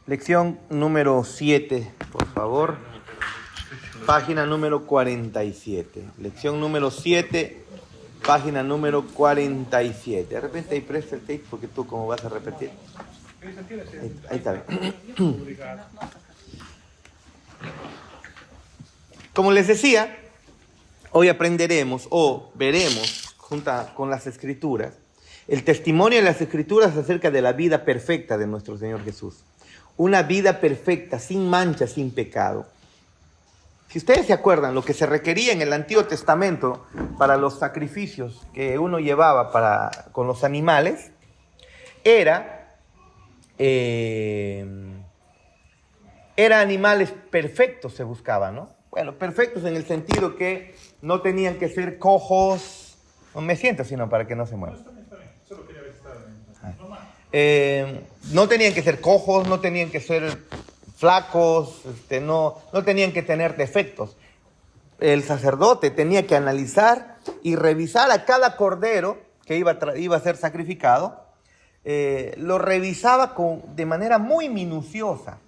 Lección número 7, por favor. Página número 47. Lección número 7, página número 47. De repente ahí presta el tape porque tú como vas a repetir. Ahí está bien. Como les decía, hoy aprenderemos o veremos, junto con las Escrituras, el testimonio de las Escrituras acerca de la vida perfecta de nuestro Señor Jesús. Una vida perfecta, sin mancha, sin pecado. Si ustedes se acuerdan, lo que se requería en el Antiguo Testamento para los sacrificios que uno llevaba con los animales, era animales perfectos se buscaban, ¿no? Bueno, perfectos en el sentido que no tenían que ser cojos. No me siento, sino para que no se muevan. Solo quería ver si estaba bien. No tenían que ser cojos, no tenían que ser flacos, no tenían que tener defectos. El sacerdote tenía que analizar y revisar a cada cordero que iba a ser sacrificado. Lo revisaba de manera muy minuciosa,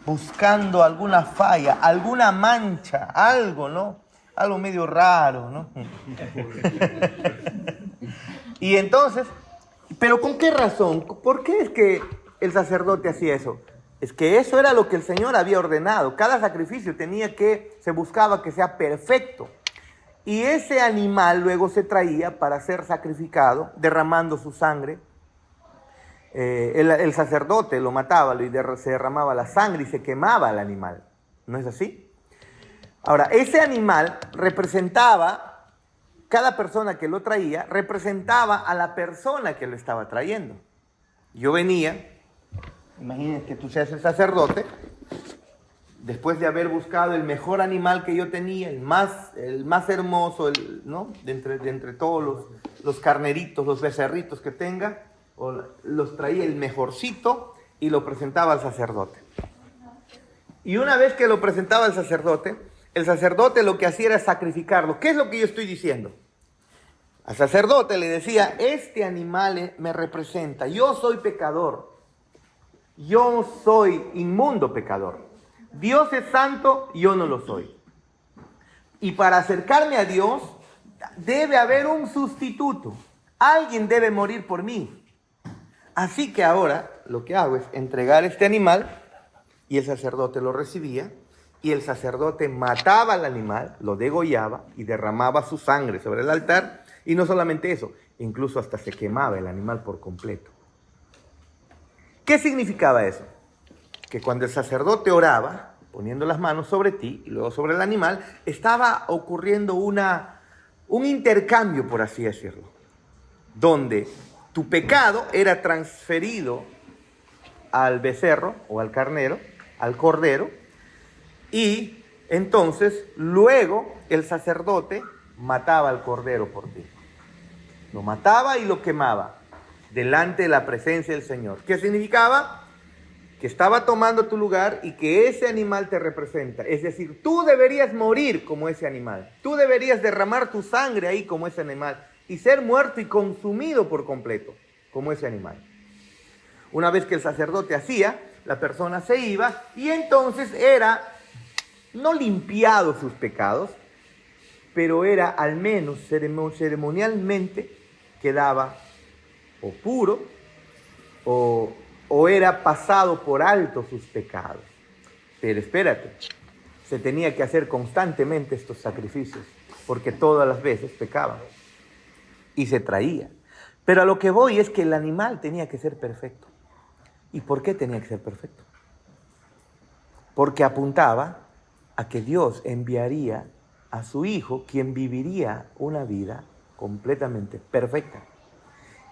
buscando alguna falla, alguna mancha, algo, ¿no? Algo medio raro, ¿no? Y entonces, ¿pero con qué razón? ¿Por qué es que el sacerdote hacía eso? Es que eso era lo que el Señor había ordenado. Cada sacrificio se buscaba que sea perfecto. Y ese animal luego se traía para ser sacrificado, derramando su sangre. El sacerdote lo mataba y se derramaba la sangre y se quemaba el animal. ¿No es así? Ahora, ese animal representaba, cada persona que lo traía, representaba a la persona que lo estaba trayendo. Yo venía, imagínense que tú seas el sacerdote, después de haber buscado el mejor animal que yo tenía, el más hermoso, ¿no? de entre todos los carneritos, los becerritos que tenga, los traía el mejorcito y lo presentaba al sacerdote. Y una vez que lo presentaba al sacerdote, el sacerdote lo que hacía era sacrificarlo. ¿Qué es lo que yo estoy diciendo? Al sacerdote le decía, este animal me representa, yo soy pecador, yo soy inmundo pecador. Dios es santo, yo no lo soy. Y para acercarme a Dios, debe haber un sustituto. Alguien debe morir por mí. Así que ahora lo que hago es entregar este animal y el sacerdote lo recibía y el sacerdote mataba al animal, lo degollaba y derramaba su sangre sobre el altar. Y no solamente eso, incluso hasta se quemaba el animal por completo. ¿Qué significaba eso? Que cuando el sacerdote oraba, poniendo las manos sobre ti y luego sobre el animal, estaba ocurriendo un intercambio, por así decirlo, donde tu pecado era transferido al becerro o al carnero, al cordero, y entonces luego el sacerdote mataba al cordero por ti. Lo mataba y lo quemaba delante de la presencia del Señor. ¿Qué significaba? Que estaba tomando tu lugar y que ese animal te representa. Es decir, tú deberías morir como ese animal. Tú deberías derramar tu sangre ahí como ese animal y ser muerto y consumido por completo como ese animal. Una vez que el sacerdote hacía, la persona se iba y entonces era no limpiado sus pecados, pero era al menos ceremonialmente quedaba o puro o era pasado por alto sus pecados. Pero espérate, se tenía que hacer constantemente estos sacrificios, porque todas las veces pecaban y se traía. Pero a lo que voy es que el animal tenía que ser perfecto. ¿Y por qué tenía que ser perfecto? Porque apuntaba a que Dios enviaría a su Hijo, quien viviría una vida completamente perfecta.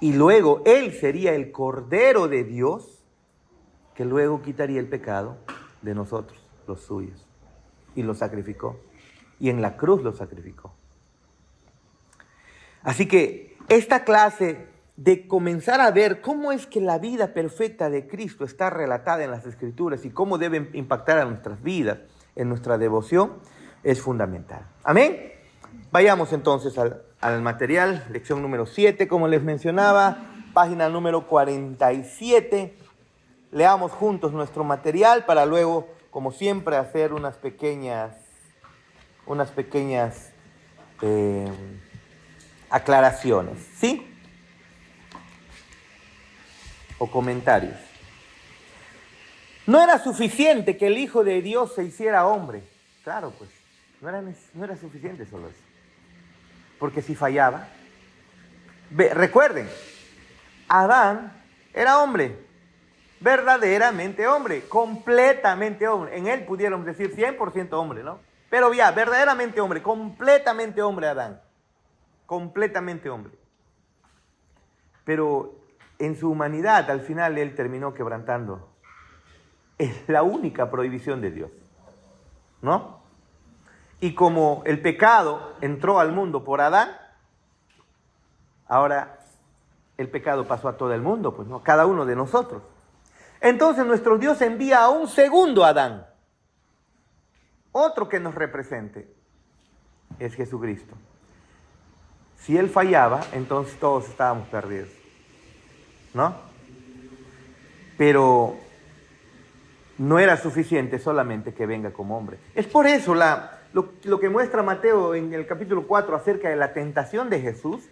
Y luego Él sería el Cordero de Dios, que luego quitaría el pecado de nosotros, los suyos. Y lo sacrificó. Y en la cruz lo sacrificó. Así que esta clase de comenzar a ver cómo es que la vida perfecta de Cristo está relatada en las Escrituras y cómo debe impactar a nuestras vidas, en nuestra devoción, es fundamental. Amén. Vayamos entonces al material, lección número 7, como les mencionaba, página número 47. leamos juntos nuestro material para luego, como siempre, hacer unas pequeñas aclaraciones, ¿sí? O comentarios. No era suficiente que el Hijo de Dios se hiciera hombre. Claro, pues, no era suficiente solo eso. Porque si fallaba, recuerden, Adán era hombre, verdaderamente hombre, completamente hombre. En él pudiéramos decir 100% hombre, ¿no? Pero ya, verdaderamente hombre, completamente hombre Adán. Completamente hombre. Pero en su humanidad, al final, él terminó quebrantando. Es la única prohibición de Dios, ¿no? Y como el pecado entró al mundo por Adán, ahora el pecado pasó a todo el mundo, pues, ¿no? Cada uno de nosotros. Entonces nuestro Dios envía a un segundo Adán, otro que nos represente, es Jesucristo. Si él fallaba, entonces todos estábamos perdidos, ¿no? Pero no era suficiente solamente que venga como hombre. Es por eso lo que muestra Mateo en el capítulo 4 acerca de la tentación de Jesús,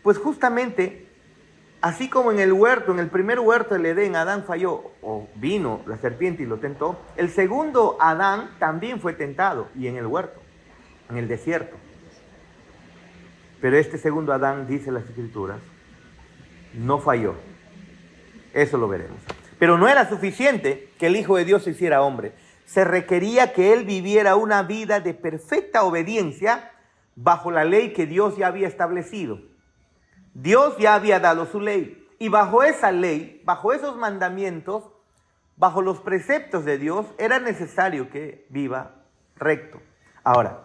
pues justamente, así como en el huerto, en el primer huerto del Edén, Adán falló, o vino la serpiente y lo tentó, el segundo Adán también fue tentado, y en el huerto, en el desierto. Pero este segundo Adán, dice las Escrituras, no falló. Eso lo veremos. Pero no era suficiente que el Hijo de Dios se hiciera hombre. Se requería que él viviera una vida de perfecta obediencia bajo la ley que Dios ya había establecido. Dios ya había dado su ley. Y bajo esa ley, bajo esos mandamientos, bajo los preceptos de Dios, era necesario que viva recto. Ahora,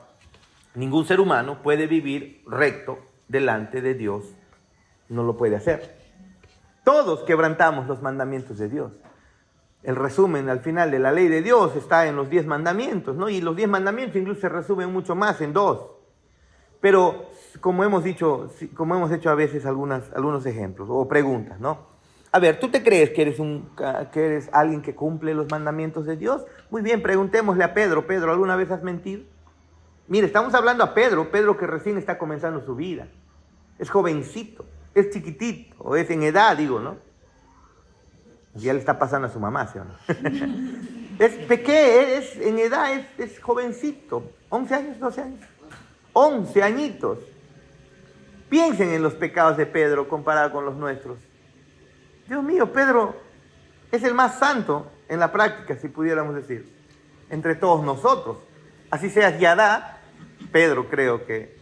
ningún ser humano puede vivir recto delante de Dios. No lo puede hacer. Todos quebrantamos los mandamientos de Dios. El resumen al final de la ley de Dios está en los 10 mandamientos, ¿no? Y los 10 mandamientos incluso se resumen mucho más en 2. Pero como hemos hecho a veces algunos ejemplos o preguntas, ¿no? A ver, ¿tú te crees que eres alguien que cumple los mandamientos de Dios? Muy bien, preguntémosle a Pedro. Pedro, ¿alguna vez has mentido? Mire, estamos hablando a Pedro que recién está comenzando su vida. Es jovencito, es chiquitito, o es en edad, digo, ¿no? Ya le está pasando a su mamá, ¿sí o no? En edad es jovencito, 11 años, 12 años. 11 añitos. Piensen en los pecados de Pedro comparado con los nuestros. Dios mío, Pedro es el más santo en la práctica, si pudiéramos decir, entre todos nosotros. Así seas Yadá, Pedro creo que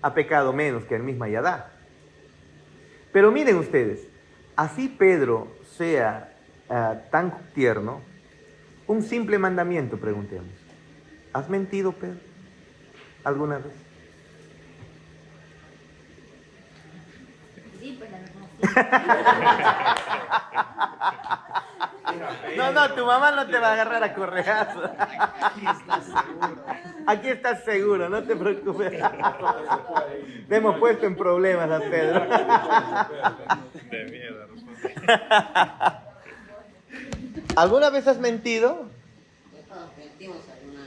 ha pecado menos que el mismo Yadá. Pero miren ustedes, así Pedro sea tan tierno, un simple mandamiento, preguntemos. ¿Has mentido, Pedro, alguna vez? Sí, pero no. No, tu mamá no te va a agarrar a correazos. Aquí estás seguro, no te preocupes. Te hemos puesto en problemas a Pedro. De miedo. ¿Alguna vez has mentido? Mentimos alguna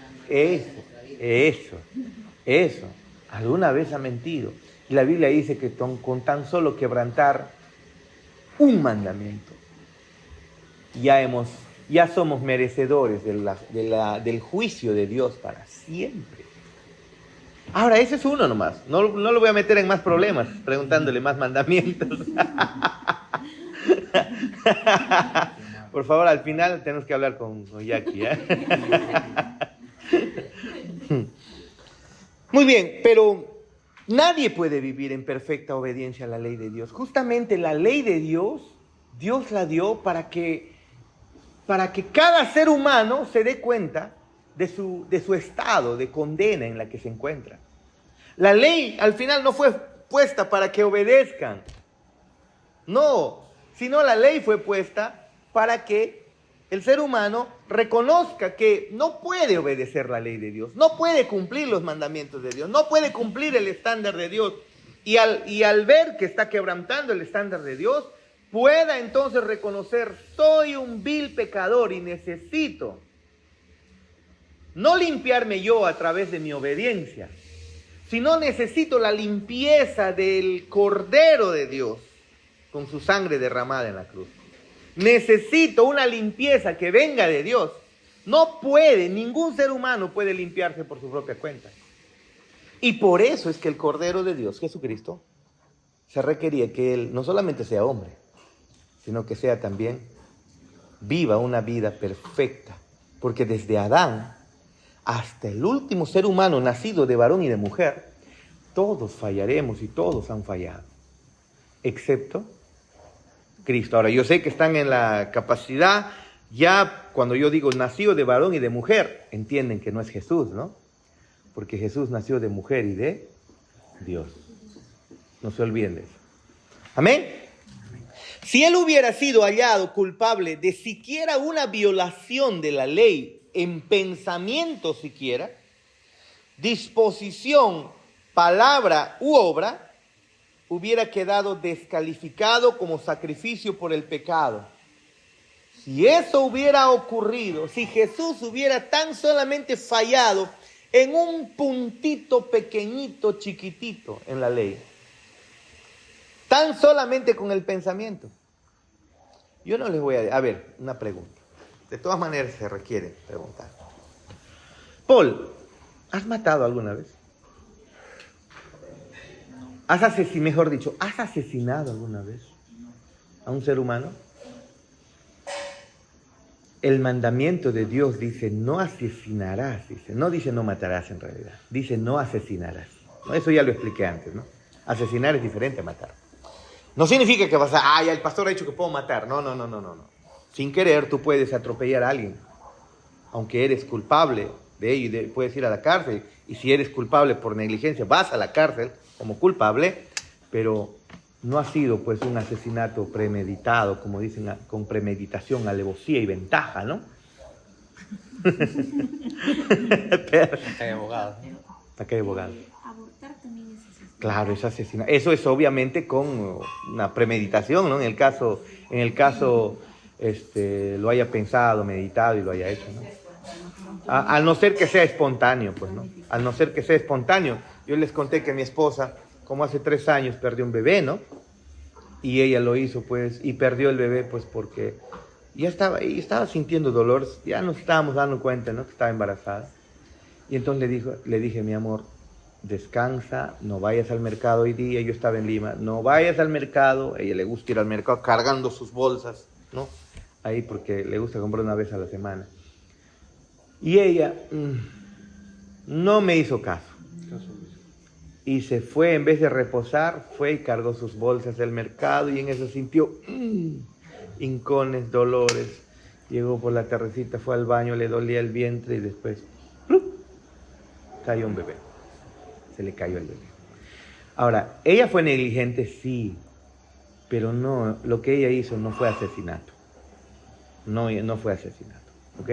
Eso. ¿Alguna vez ha mentido? Y la Biblia dice que con tan solo quebrantar un mandamiento, ya somos merecedores del juicio de Dios para siempre. Ahora, ese es uno nomás. No lo voy a meter en más problemas preguntándole más mandamientos. Por favor, al final tenemos que hablar con Jackie, Muy bien, pero nadie puede vivir en perfecta obediencia a la ley de Dios. Justamente la ley de Dios la dio para que cada ser humano se dé cuenta de su estado de condena en la que se encuentra. La ley al final no fue puesta para que obedezcan. No, sino la ley fue puesta para que el ser humano reconozca que no puede obedecer la ley de Dios, no puede cumplir los mandamientos de Dios, no puede cumplir el estándar de Dios. Y al ver que está quebrantando el estándar de Dios, pueda entonces reconocer, soy un vil pecador y necesito no limpiarme yo a través de mi obediencia, sino necesito la limpieza del Cordero de Dios con su sangre derramada en la cruz. Necesito una limpieza que venga de Dios. No puede, ningún ser humano puede limpiarse por su propia cuenta. Y por eso es que el Cordero de Dios, Jesucristo, se requería que Él no solamente sea hombre, sino que sea también, viva una vida perfecta. Porque desde Adán hasta el último ser humano nacido de varón y de mujer, todos fallaremos y todos han fallado, excepto Cristo. Ahora, yo sé que están en la capacidad, ya cuando yo digo nacido de varón y de mujer, entienden que no es Jesús, ¿no? Porque Jesús nació de mujer y de Dios. No se olviden de eso. Amén. Si él hubiera sido hallado culpable de siquiera una violación de la ley, en pensamiento siquiera, disposición, palabra u obra, hubiera quedado descalificado como sacrificio por el pecado. Si eso hubiera ocurrido, si Jesús hubiera tan solamente fallado en un puntito pequeñito, chiquitito en la ley, tan solamente con el pensamiento, yo no les voy a ver, una pregunta. De todas maneras se requiere preguntar. Paul, ¿has matado alguna vez? ¿Has asesinado alguna vez a un ser humano? El mandamiento de Dios dice, no asesinarás, dice. No dice no matarás en realidad. Dice no asesinarás. ¿No? Eso ya lo expliqué antes, ¿no? Asesinar es diferente a matar. No significa que vas a, ya el pastor ha dicho que puedo matar. No. Sin querer tú puedes atropellar a alguien, aunque eres culpable de ello y puedes ir a la cárcel. Y si eres culpable por negligencia, vas a la cárcel como culpable, pero no ha sido pues un asesinato premeditado, como dicen, con premeditación, alevosía y ventaja, ¿no? Acá hay abogado. Acá hay abogado. Abortar también es asesinato. Claro, es asesinato. Eso es obviamente con una premeditación, ¿no? En el caso lo haya pensado, meditado y lo haya hecho, ¿no? Al no ser que sea espontáneo, pues, ¿no? Al no ser que sea espontáneo. Yo les conté que mi esposa, como hace 3 años, perdió un bebé, ¿no? Y ella lo hizo, pues, y perdió el bebé, pues, porque ya estaba sintiendo dolor, ya nos estábamos dando cuenta, ¿no? Que estaba embarazada. Y entonces le dije, mi amor, descansa, no vayas al mercado hoy día. Yo estaba en Lima, no vayas al mercado. A ella le gusta ir al mercado cargando sus bolsas, ¿no? Ahí porque le gusta comprar una vez a la semana. Y ella no me hizo caso. Y se fue, en vez de reposar, fue y cargó sus bolsas del mercado y en eso sintió hincones, dolores. Llegó por la tardecita, fue al baño, le dolía el vientre y después ¡plup! Cayó un bebé. Se le cayó el bebé. Ahora, ella fue negligente, sí, pero no, lo que ella hizo no fue asesinato. No fue asesinato, ¿ok?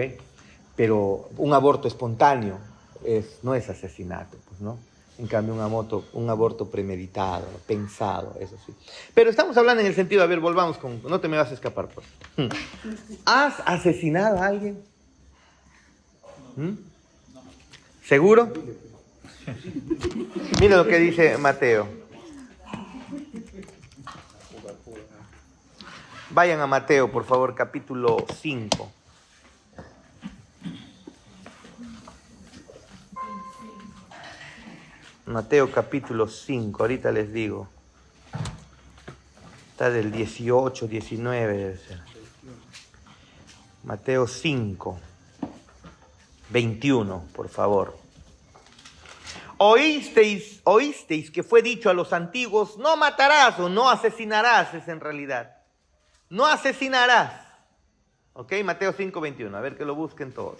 Pero un aborto espontáneo no es asesinato, pues, ¿no? En cambio, un aborto premeditado, pensado, eso sí. Pero estamos hablando en el sentido, a ver, volvamos con, no te me vas a escapar, pues. ¿Has asesinado a alguien? ¿Seguro? Mira lo que dice Mateo. Vayan a Mateo, por favor, capítulo 5. Mateo capítulo 5, ahorita les digo. Está del 18, 19 debe ser. Mateo 5, 21, por favor. Oísteis que fue dicho a los antiguos, no matarás o no asesinarás, es en realidad. No asesinarás. ¿Ok? Mateo 5, 21, a ver que lo busquen todos.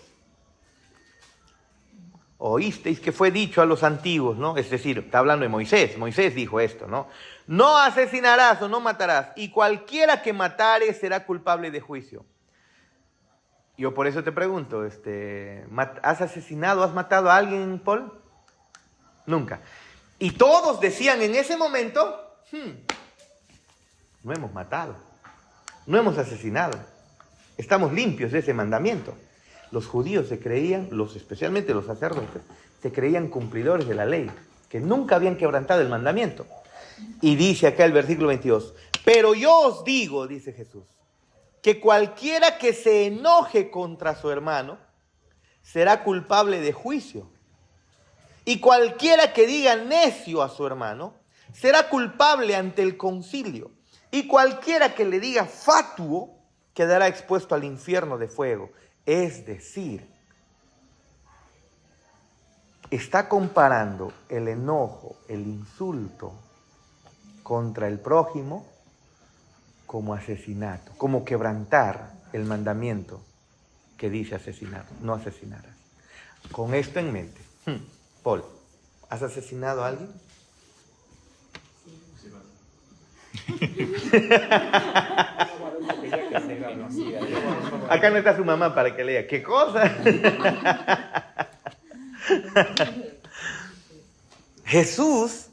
Oísteis que fue dicho a los antiguos, ¿no? Es decir, está hablando de Moisés. Moisés dijo esto, ¿no? No asesinarás o no matarás, y cualquiera que matare será culpable de juicio. Yo por eso te pregunto, ¿has asesinado, has matado a alguien, Paul? Nunca. Y todos decían en ese momento, no hemos matado. No hemos asesinado. Estamos limpios de ese mandamiento. Los judíos se creían, especialmente los sacerdotes, se creían cumplidores de la ley, que nunca habían quebrantado el mandamiento. Y dice acá el versículo 22, pero yo os digo, dice Jesús, que cualquiera que se enoje contra su hermano será culpable de juicio. Y cualquiera que diga necio a su hermano será culpable ante el concilio. Y cualquiera que le diga fatuo quedará expuesto al infierno de fuego. Es decir, está comparando el enojo, el insulto contra el prójimo como asesinato, como quebrantar el mandamiento que dice asesinato, no asesinarás. Con esto en mente, Paul, ¿has asesinado a alguien? Acá no está su mamá para que lea. ¿Qué cosa? Jesús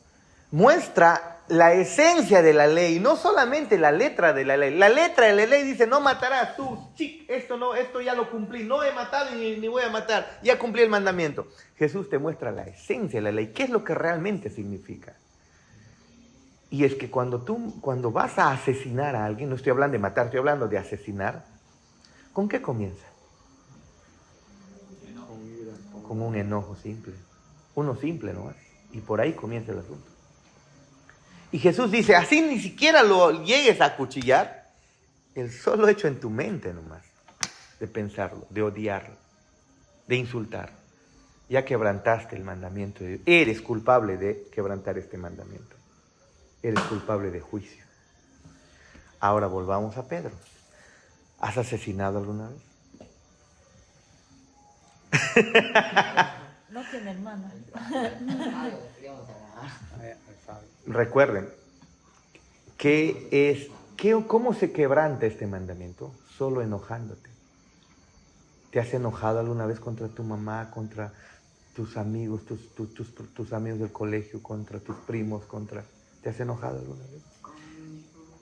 muestra la esencia de la ley, no solamente la letra de la ley. La letra de la ley dice, no matarás tú. Esto ya lo cumplí. No he matado ni voy a matar. Ya cumplí el mandamiento. Jesús te muestra la esencia de la ley. ¿Qué es lo que realmente significa? Y es que cuando vas a asesinar a alguien, no estoy hablando de matar, estoy hablando de asesinar, ¿con qué comienza? Con un enojo simple. Uno simple nomás. Y por ahí comienza el asunto. Y Jesús dice, así ni siquiera lo llegues a acuchillar, el solo hecho en tu mente nomás, de pensarlo, de odiarlo, de insultar. Ya quebrantaste el mandamiento de Dios. Eres culpable de quebrantar este mandamiento. Eres culpable de juicio. Ahora volvamos a Pedro. ¿Has asesinado alguna vez? No tiene hermano. Recuerden, ¿cómo se quebranta este mandamiento? Solo enojándote. ¿Te has enojado alguna vez contra tu mamá, contra tus amigos, tus amigos del colegio, contra tus primos, ¿te has enojado alguna vez?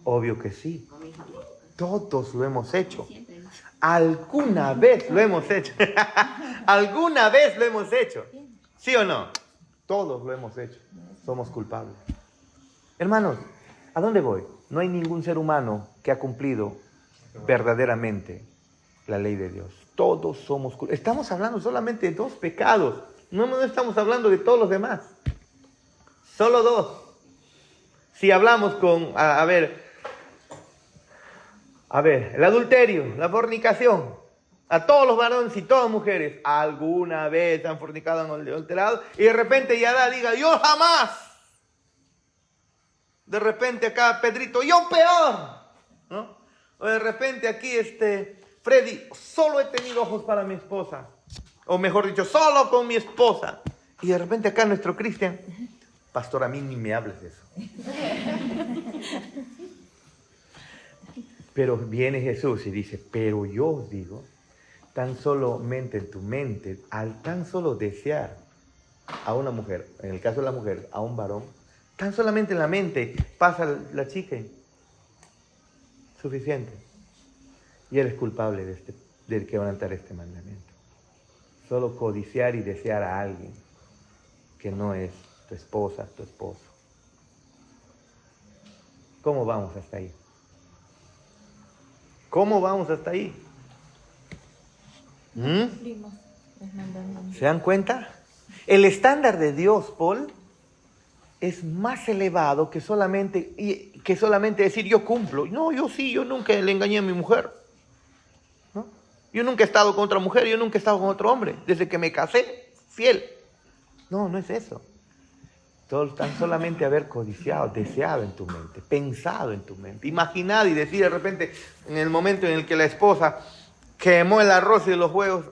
Obvio que sí. Todos lo hemos hecho. Alguna vez lo hemos hecho. Alguna vez lo hemos hecho. ¿Sí o no? Todos lo hemos hecho. Somos culpables. Hermanos, ¿a dónde voy? No hay ningún ser humano que ha cumplido verdaderamente la ley de Dios. Todos somos culpables. Estamos hablando solamente de 2 pecados. No estamos hablando de todos los demás. Solo 2. Si hablamos a ver, el adulterio, la fornicación, a todos los varones y todas las mujeres, alguna vez han fornicado, han adulterado, y de repente Yadá diga, yo jamás. De repente acá Pedrito, yo peor, ¿no? O de repente aquí Freddy, solo he tenido ojos para mi esposa, o mejor dicho, solo con mi esposa. Y de repente acá nuestro Cristian, pastor, a mí ni me hables de eso. Pero viene Jesús y dice, pero yo os digo, tan solamente en tu mente, al tan solo desear a una mujer, en el caso de la mujer, a un varón, tan solamente en la mente pasa la chica, suficiente. Y eres culpable de quebrantar este mandamiento. Solo codiciar y desear a alguien que no es tu esposa, tu esposo. ¿Cómo vamos hasta ahí? ¿Cómo vamos hasta ahí? Cumplimos los mandamientos. ¿Se dan cuenta? El estándar de Dios, Paul, es más elevado que solamente decir yo cumplo. No, yo nunca le engañé a mi mujer. ¿No? Yo nunca he estado con otra mujer, yo nunca he estado con otro hombre. Desde que me casé, fiel. No es eso. Tan solamente haber codiciado, deseado en tu mente, pensado en tu mente, imaginado y decir de repente, en el momento en el que la esposa quemó el arroz y los huevos,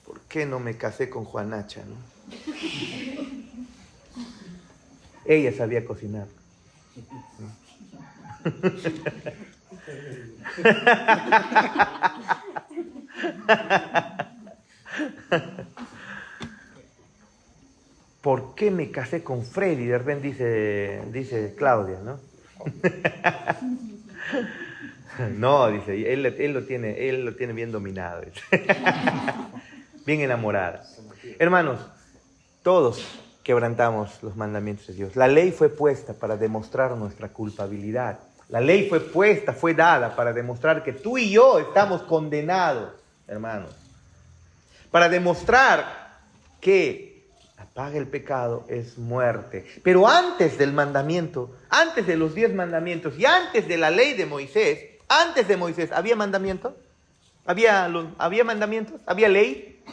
¿por qué no me casé con Juanacha, no? Ella sabía cocinar. ¿Por qué me casé con Freddy? De repente dice Claudia, ¿no? No, dice, él lo tiene bien dominado, dice. Bien enamorada. Hermanos, todos quebrantamos los mandamientos de Dios. La ley fue puesta para demostrar nuestra culpabilidad. La ley fue dada para demostrar que tú y yo estamos condenados, hermanos. Para demostrar que la paga del pecado es muerte. Pero antes del mandamiento, antes de los 10 mandamientos y antes de la ley de Moisés, antes de Moisés, ¿había mandamiento? ¿Había mandamientos? ¿Había ley?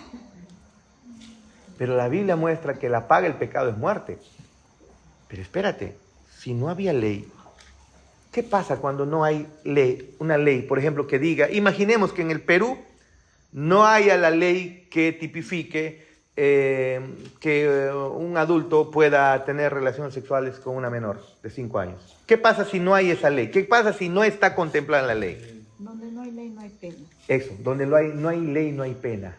Pero la Biblia muestra que la paga del pecado es muerte. Pero espérate, si no había ley, ¿qué pasa cuando no hay ley? Una ley, por ejemplo, que diga, imaginemos que en el Perú no haya la ley que tipifique que un adulto pueda tener relaciones sexuales con una menor de 5 años. ¿Qué pasa si no hay esa ley? ¿Qué pasa si no está contemplada en la ley? Donde no hay ley, no hay pena. Eso, donde no hay ley, no hay pena.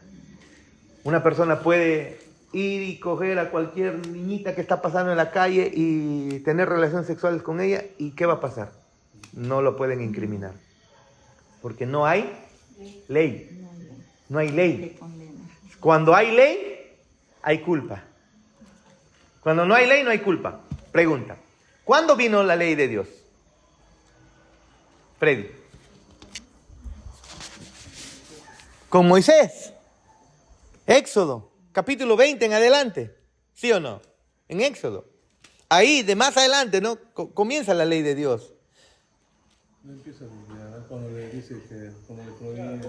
Una persona puede ir y coger a cualquier niñita que está pasando en la calle y tener relaciones sexuales con ella, ¿y qué va a pasar? No lo pueden incriminar. Porque no hay ley. No hay ley. Cuando hay ley, hay culpa. Cuando no hay ley, no hay culpa. Pregunta, ¿cuándo vino la ley de Dios? Freddy. Con Moisés. Éxodo, capítulo 20 en adelante. ¿Sí o no? En Éxodo. Ahí, de más adelante, ¿no? Comienza la ley de Dios. No empieza cuando le dice que como le prohíbe.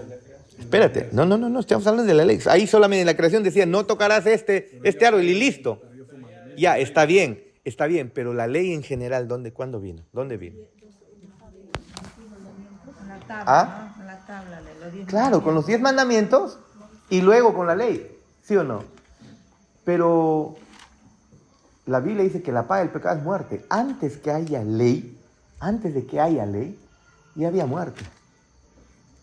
Espérate, no, estamos hablando de la ley. Ahí solamente en la creación decía, no tocarás este árbol y listo. Ya, está bien, pero la ley en general, ¿cuándo vino? ¿Dónde vino? En la tabla, ¿Ah? ¿no? En la tabla de los 10 Claro, con los 10 mandamientos y luego con la ley, ¿sí o no? Pero la Biblia dice que la paga del pecado es muerte. Antes de que haya ley, ya había muerte.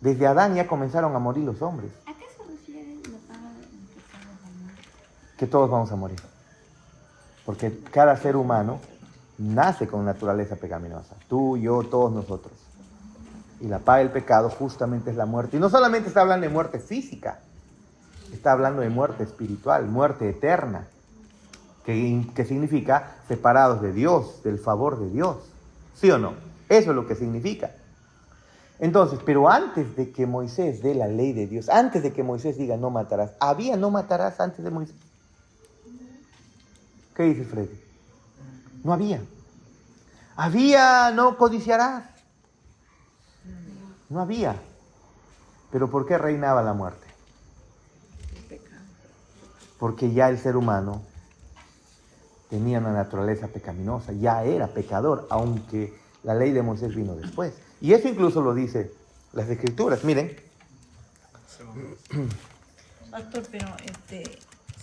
Desde Adán ya comenzaron a morir los hombres. ¿A qué se refiere la paga del pecado de la muerte? Que todos vamos a morir. Porque cada ser humano nace con naturaleza pecaminosa. Tú, yo, todos nosotros. Y la paga del pecado justamente es la muerte. Y no solamente está hablando de muerte física, está hablando de muerte espiritual, muerte eterna, que significa separados de Dios, del favor de Dios. ¿Sí o no? Eso es lo que significa. Entonces, pero antes de que Moisés dé la ley de Dios, antes de que Moisés diga no matarás, ¿había no matarás antes de Moisés? ¿Qué dice Freddy? No había. ¿Había no codiciarás? No había. ¿Pero por qué reinaba la muerte? Porque ya el ser humano tenía una naturaleza pecaminosa, ya era pecador, aunque la ley de Moisés vino después. Y eso incluso lo dice las Escrituras. Miren. Pastor, pero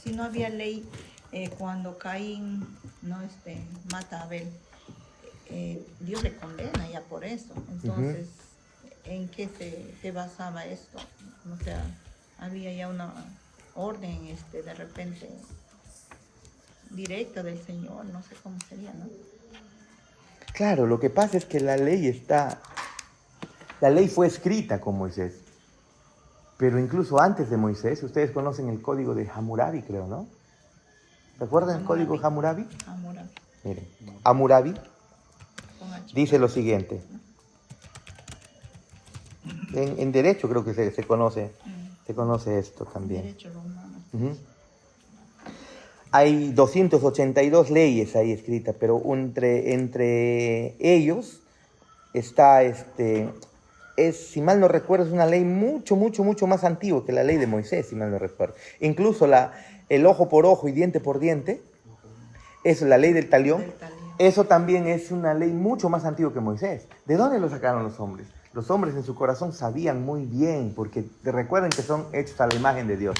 si no había ley, cuando Caín mata a Abel, Dios le condena ya por eso. Entonces, ¿en qué se basaba esto? O sea, había ya una orden de repente directa del Señor, no sé cómo sería, ¿no? Claro, lo que pasa es que la ley fue escrita con Moisés. Pero incluso antes de Moisés, ustedes conocen el código de Hammurabi, creo, ¿no? ¿Recuerdan el código Hammurabi? Hammurabi. Miren, Hammurabi Con H. dice lo siguiente. En derecho creo que se conoce esto también. Derecho romano. Ujú. Hay 282 leyes ahí escritas, pero entre ellos está, si mal no recuerdo, es una ley mucho más antigua que la ley de Moisés, si mal no recuerdo. Incluso el ojo por ojo y diente por diente, es la ley del talión. Eso también es una ley mucho más antigua que Moisés. ¿De dónde lo sacaron los hombres? Los hombres en su corazón sabían muy bien, porque recuerden que son hechos a la imagen de Dios.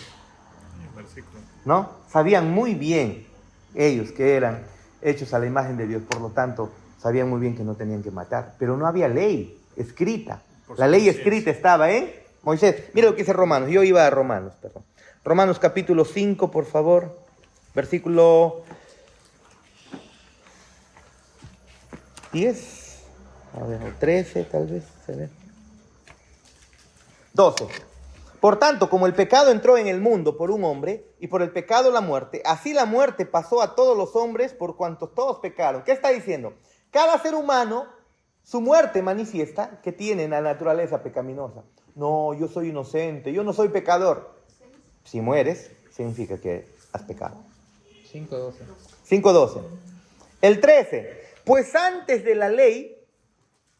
¿No? Sabían muy bien ellos que eran hechos a la imagen de Dios, por lo tanto, sabían muy bien que no tenían que matar. Pero no había ley escrita. La ley escrita estaba en Moisés. Mira lo que dice Romanos. Yo iba a Romanos, perdón. Romanos capítulo 5, por favor. Versículo 10. A ver, 13 tal vez. Se ve. 12. Por tanto, como el pecado entró en el mundo por un hombre, y por el pecado la muerte, así la muerte pasó a todos los hombres por cuanto todos pecaron. ¿Qué está diciendo? Cada ser humano, su muerte manifiesta que tiene la naturaleza pecaminosa. No, yo soy inocente, yo no soy pecador. Si mueres, significa que has pecado. 5:12. 5:12. El 13. Pues antes de la ley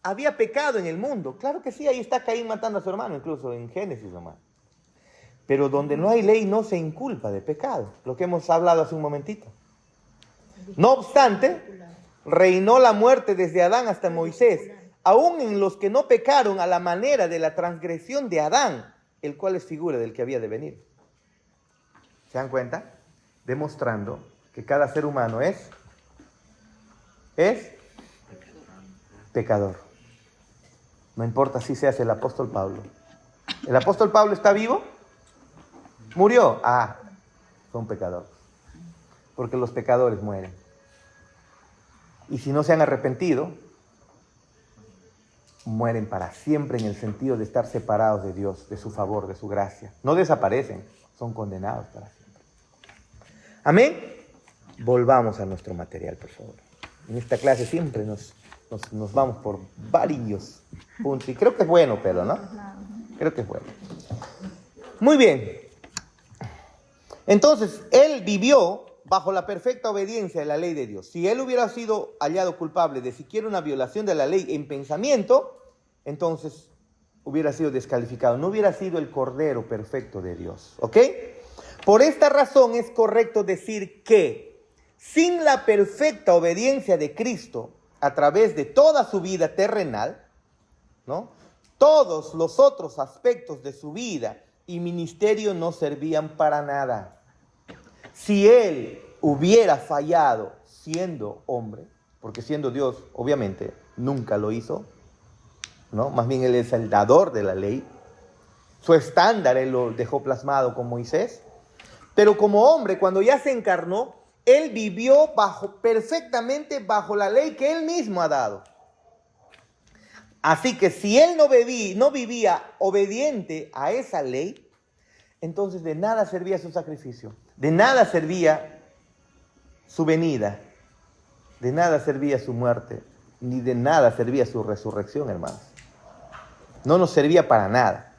había pecado en el mundo. Claro que sí, ahí está Caín matando a su hermano, incluso en Génesis, hermano. Pero donde no hay ley no se inculpa de pecado, lo que hemos hablado hace un momentito. No obstante, reinó la muerte desde Adán hasta Moisés, aún en los que no pecaron a la manera de la transgresión de Adán, el cual es figura del que había de venir. ¿Se dan cuenta? Demostrando que cada ser humano es pecador. No importa si seas el apóstol Pablo. ¿El apóstol Pablo está vivo? ¿Murió? Son pecadores. Porque los pecadores mueren. Y si no se han arrepentido, mueren para siempre en el sentido de estar separados de Dios, de su favor, de su gracia. No desaparecen, son condenados para siempre. Amén. Volvamos a nuestro material, por favor. En esta clase siempre nos vamos por varios puntos. Y creo que es bueno, pero ¿no? Creo que es bueno. Muy bien. Entonces, él vivió bajo la perfecta obediencia de la ley de Dios. Si él hubiera sido hallado culpable de siquiera una violación de la ley en pensamiento, entonces hubiera sido descalificado. No hubiera sido el cordero perfecto de Dios. ¿Ok? Por esta razón es correcto decir que sin la perfecta obediencia de Cristo a través de toda su vida terrenal, ¿no?, todos los otros aspectos de su vida y ministerio no servían para nada. Si él hubiera fallado siendo hombre, porque siendo Dios, obviamente, nunca lo hizo, ¿no? Más bien él es el dador de la ley. Su estándar él lo dejó plasmado con Moisés. Pero como hombre, cuando ya se encarnó, él vivió perfectamente bajo la ley que él mismo ha dado. Así que si él no vivía obediente a esa ley, entonces de nada servía su sacrificio, de nada servía su venida, de nada servía su muerte, ni de nada servía su resurrección, hermanos. No nos servía para nada.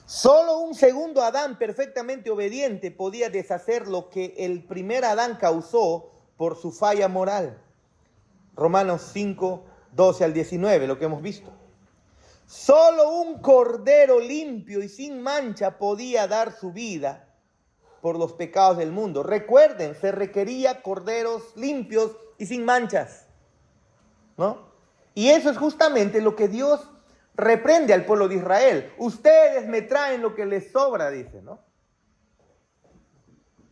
Solo un segundo Adán perfectamente obediente podía deshacer lo que el primer Adán causó por su falla moral. Romanos 5, 12 al 19, lo que hemos visto. Solo un cordero limpio y sin mancha podía dar su vida por los pecados del mundo. Recuerden, se requería corderos limpios y sin manchas, ¿no? Y eso es justamente lo que Dios reprende al pueblo de Israel. Ustedes me traen lo que les sobra, dice, ¿no?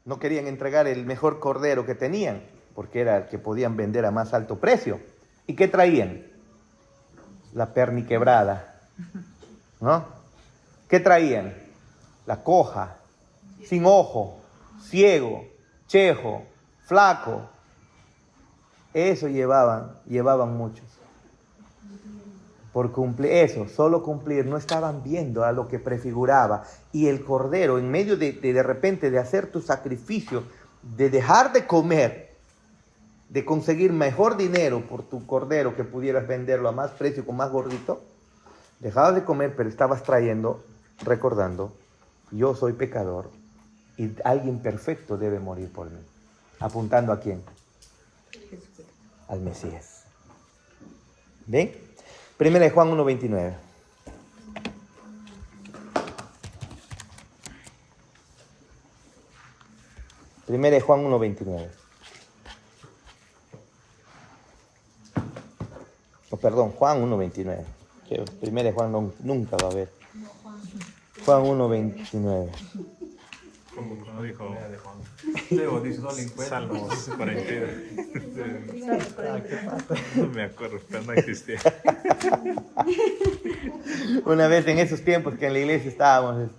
No querían entregar el mejor cordero que tenían, porque era el que podían vender a más alto precio. ¿Y qué traían? La perniquebrada, ¿no? ¿Qué traían? La coja, sin ojo, ciego, chejo, flaco. Eso llevaban muchos. Por cumplir eso, solo cumplir, no estaban viendo a lo que prefiguraba. Y el cordero, en medio de repente de hacer tu sacrificio, de dejar de comer, de conseguir mejor dinero por tu cordero que pudieras venderlo a más precio, con más gordito, dejabas de comer, pero estabas recordando, yo soy pecador y alguien perfecto debe morir por mí. ¿Apuntando a quién? Al Mesías. ¿Ven? Primera de Juan 1:29. Primera de Juan 1:29. Perdón, Juan 1:29. Primera de Juan nunca va a haber. Juan 1:29. Como dijo Leo, dice, no le encuentro. Salmos 42. No me acuerdo, pero no existía. Una vez en esos tiempos que en la iglesia estábamos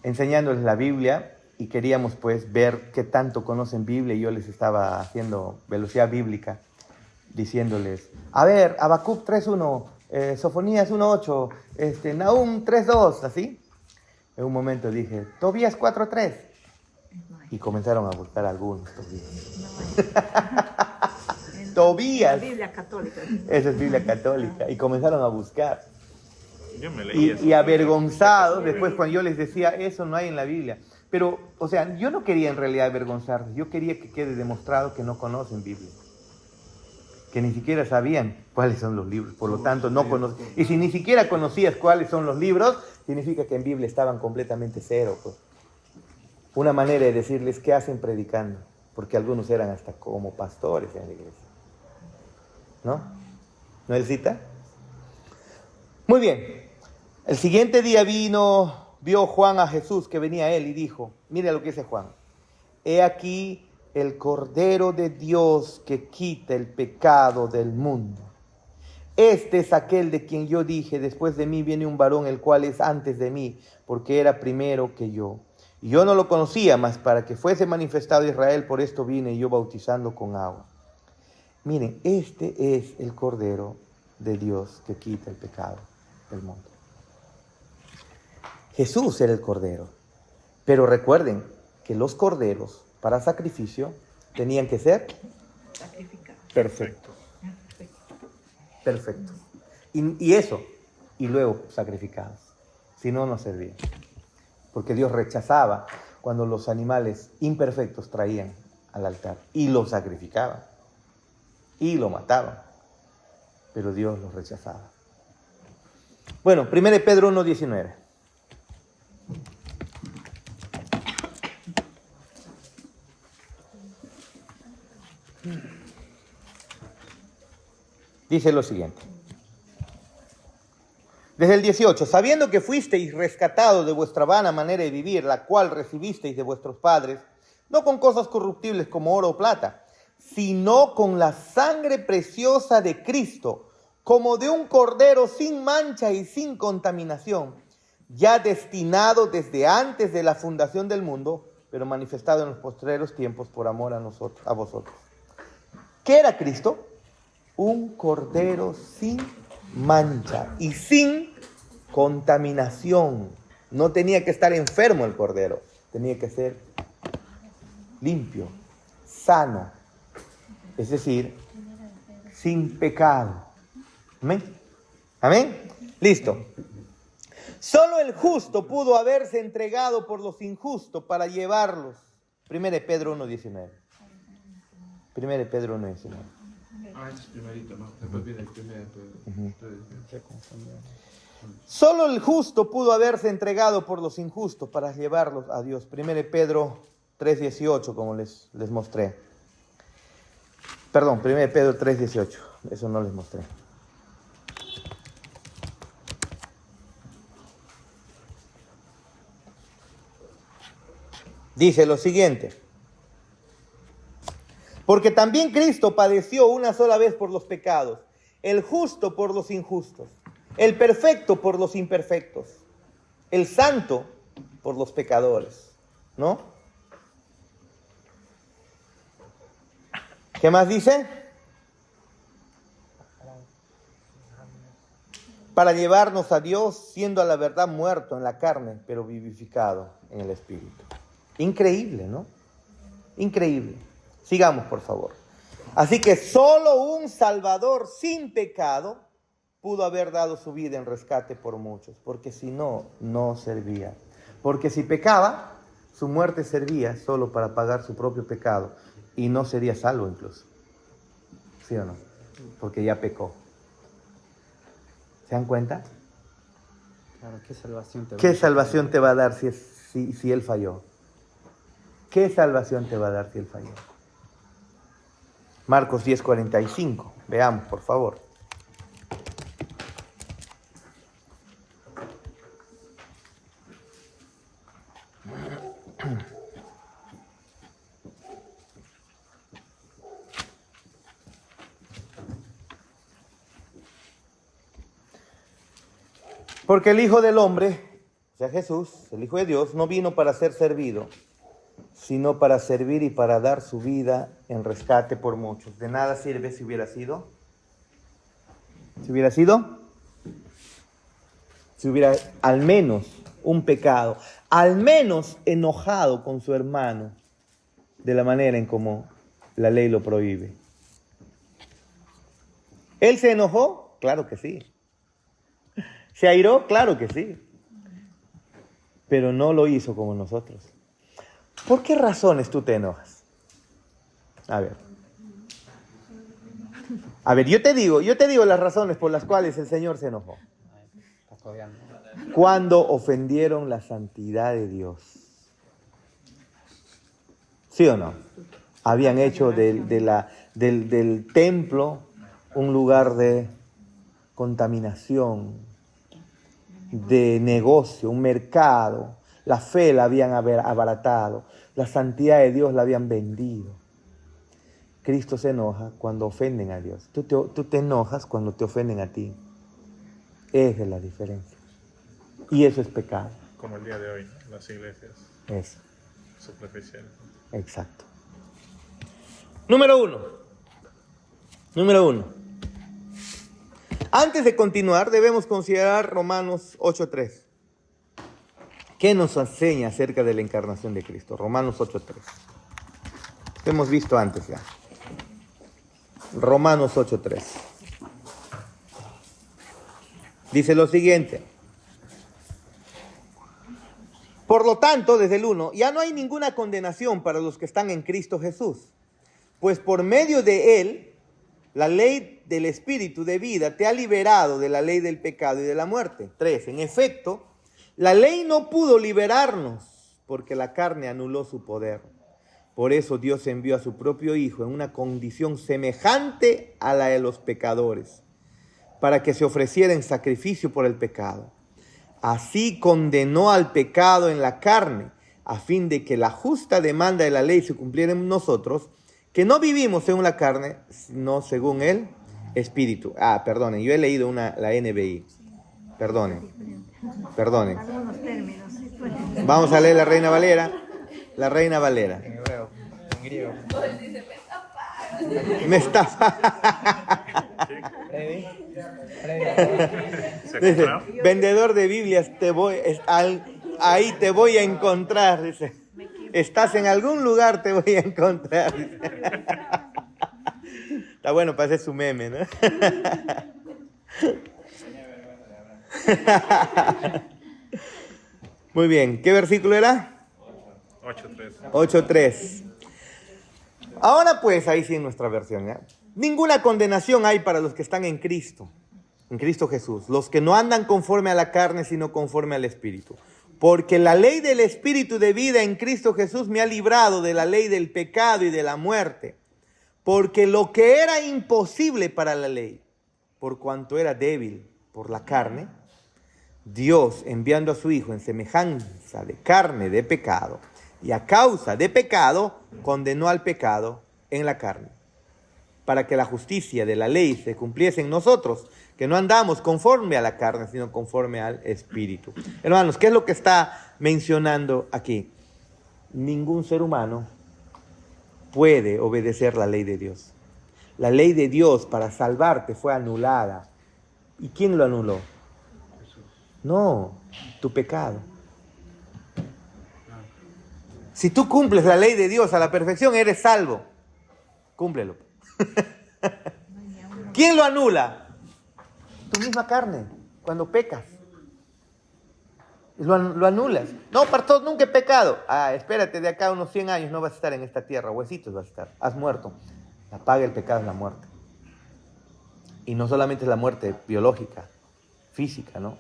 enseñándoles la Biblia y queríamos pues ver qué tanto conocen Biblia, y yo les estaba haciendo velocidad bíblica, diciéndoles, a ver, Habacuc 3:1, Sofonías 1.8, Nahum 3.2, así. En un momento dije, Tobías 4.3. Y comenzaron a buscar algunos Tobías. Biblia católica. Esa es Biblia católica. Y comenzaron a buscar. Yo me leí eso. Y avergonzados, después cuando yo les decía, eso no hay en la Biblia. Pero, o sea, yo no quería en realidad avergonzarlos. Yo quería que quede demostrado que no conocen Biblia. Que ni siquiera sabían cuáles son los libros. Por lo tanto, no conocían. Y si ni siquiera conocías cuáles son los libros, significa que en Biblia estaban completamente cero, pues. Una manera de decirles qué hacen predicando, porque algunos eran hasta como pastores en la iglesia. ¿No? ¿No es cita? Muy bien. El siguiente día vio Juan a Jesús que venía a él y dijo, mire lo que dice Juan, he aquí el Cordero de Dios que quita el pecado del mundo. Este es aquel de quien yo dije, después de mí viene un varón el cual es antes de mí, porque era primero que yo. Y yo no lo conocía, mas para que fuese manifestado Israel, por esto vine yo bautizando con agua. Miren, este es el Cordero de Dios que quita el pecado del mundo. Jesús era el Cordero. Pero recuerden que los corderos para sacrificio tenían que ser Sacrificado. perfectos. Perfectos. Y eso, y luego sacrificados. Si no, no servían. Porque Dios rechazaba cuando los animales imperfectos traían al altar y los sacrificaban y lo mataban. Pero Dios los rechazaba. Bueno, 1 Pedro 1.19. Dice lo siguiente. Desde el 18, sabiendo que fuisteis rescatados de vuestra vana manera de vivir, la cual recibisteis de vuestros padres, no con cosas corruptibles como oro o plata, sino con la sangre preciosa de Cristo, como de un cordero sin mancha y sin contaminación, ya destinado desde antes de la fundación del mundo, pero manifestado en los postreros tiempos por amor a vosotros. ¿Qué era Cristo? Un cordero sin mancha y sin contaminación. No tenía que estar enfermo el cordero, tenía que ser limpio, sano, es decir, sin pecado. Amén. Amén. Listo. Solo el justo pudo haberse entregado por los injustos para llevarlos. 1 Pedro 1.19. 1 Pedro 1.19. Ah, es primerito, ¿no? Después viene el primero. Solo el justo pudo haberse entregado por los injustos para llevarlos a Dios. 1 Pedro 3.18, como les mostré. Perdón, 1 Pedro 3.18. Eso no les mostré. Dice lo siguiente. Porque también Cristo padeció una sola vez por los pecados, el justo por los injustos, el perfecto por los imperfectos, el santo por los pecadores, ¿no? ¿Qué más dice? Para llevarnos a Dios, siendo a la verdad muerto en la carne, pero vivificado en el Espíritu. Increíble, ¿no? Increíble. Sigamos, por favor. Así que solo un Salvador sin pecado pudo haber dado su vida en rescate por muchos, porque si no, no servía. Porque si pecaba, su muerte servía solo para pagar su propio pecado y no sería salvo incluso. ¿Sí o no? Porque ya pecó. ¿Se dan cuenta? Claro, ¿qué salvación te va a ¿Qué dar? salvación te va a dar si él falló? ¿Qué salvación te va a dar si él falló? Marcos 10:45. Veamos, por favor. Porque el Hijo del Hombre, o sea Jesús, el Hijo de Dios, no vino para ser servido, sino para servir y para dar su vida en rescate por muchos. De nada sirve si hubiera sido si hubiera al menos un pecado, al menos enojado con su hermano, de la manera en como la ley lo prohíbe. ¿Él se enojó? Claro que sí. ¿Se airó? Claro que sí. Pero no lo hizo como nosotros. ¿Por qué razones tú te enojas? A ver, yo te digo las razones por las cuales el Señor se enojó. Está codeando. Cuando ofendieron la santidad de Dios. ¿Sí o no? Habían hecho del templo un lugar de contaminación, de negocio, un mercado. La fe la habían abaratado, la santidad de Dios la habían vendido. Cristo se enoja cuando ofenden a Dios. Tú te enojas cuando te ofenden a ti. Esa es la diferencia. Y eso es pecado. Como el día de hoy, ¿no? Las iglesias Eso, superficiales. exacto. Número uno. Antes de continuar, debemos considerar Romanos 8:3. ¿Qué nos enseña acerca de la encarnación de Cristo? Romanos 8:3. Lo hemos visto antes ya. Romanos 8:3. Dice lo siguiente. Por lo tanto, desde el 1, ya no hay ninguna condenación para los que están en Cristo Jesús. Pues por medio de Él, la ley del Espíritu de vida te ha liberado de la ley del pecado y de la muerte. 3. En efecto, la ley no pudo liberarnos porque la carne anuló su poder. Por eso Dios envió a su propio Hijo en una condición semejante a la de los pecadores, para que se ofreciera en sacrificio por el pecado. Así condenó al pecado en la carne, a fin de que la justa demanda de la ley se cumpliera en nosotros, que no vivimos según la carne, sino según el Espíritu. Perdonen, yo he leído la NBI. Perdonen. Algunos términos. Vamos a leer la Reina Valera. La Reina Valera. En hebreo, en griego. Me estafa. Freddy. ¿Se Dice, compró? vendedor de Biblias, ahí te voy a encontrar. Dice, estás en algún lugar, te voy a encontrar. Dice. Está bueno para hacer su meme, ¿no? Muy bien, ¿qué versículo era? 8:3. 8:3. Ahora pues, ahí sí en nuestra versión, ¿ya? Ninguna condenación hay para los que están en Cristo Jesús, los que no andan conforme a la carne, sino conforme al Espíritu. Porque la ley del Espíritu de vida en Cristo Jesús me ha librado de la ley del pecado y de la muerte. Porque lo que era imposible para la ley, por cuanto era débil por la carne, Dios, enviando a su Hijo en semejanza de carne de pecado, y a causa de pecado, condenó al pecado en la carne, para que la justicia de la ley se cumpliese en nosotros, que no andamos conforme a la carne, sino conforme al Espíritu. Hermanos, ¿qué es lo que está mencionando aquí? Ningún ser humano puede obedecer la ley de Dios. La ley de Dios para salvarte fue anulada. ¿Y quién lo anuló? No, tu pecado. Si tú cumples la ley de Dios a la perfección, eres salvo. Cúmplelo. ¿Quién lo anula? Tu misma carne, cuando pecas. Lo anulas. No, pastor, nunca he pecado. Espérate, de acá a unos 100 años no vas a estar en esta tierra, huesitos vas a estar. Has muerto. La paga del pecado es la muerte. Y no solamente es la muerte biológica, física, ¿no?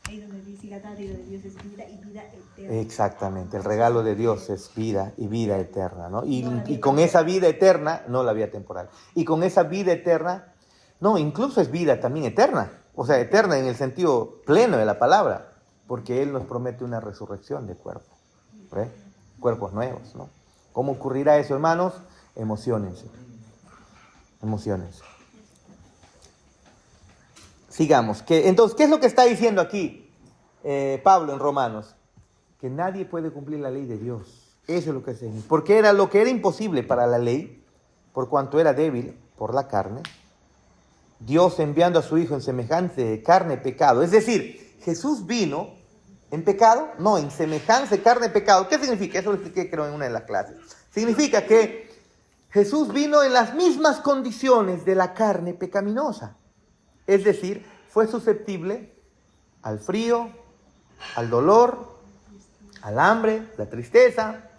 Ahí donde dice la dádiva de Dios es vida y vida eterna. Exactamente, el regalo de Dios es vida y vida eterna, ¿no? Y con esa vida eterna, no la vida temporal, y con esa vida eterna, no, incluso es vida también eterna, o sea, eterna en el sentido pleno de la palabra, porque Él nos promete una resurrección de cuerpo, ¿ve? Cuerpos nuevos, ¿no? ¿Cómo ocurrirá eso, hermanos? Emociónense. Sigamos. Entonces, ¿qué es lo que está diciendo aquí Pablo en Romanos? Que nadie puede cumplir la ley de Dios. Eso es lo que se dice. Porque era lo que era imposible para la ley, por cuanto era débil por la carne, Dios enviando a su Hijo en semejante de carne pecado. Es decir, Jesús vino en pecado, no, en semejante de carne pecado. ¿Qué significa? Eso lo expliqué creo en una de las clases. Significa que Jesús vino en las mismas condiciones de la carne pecaminosa. Es decir, fue susceptible al frío, al dolor, al hambre, la tristeza.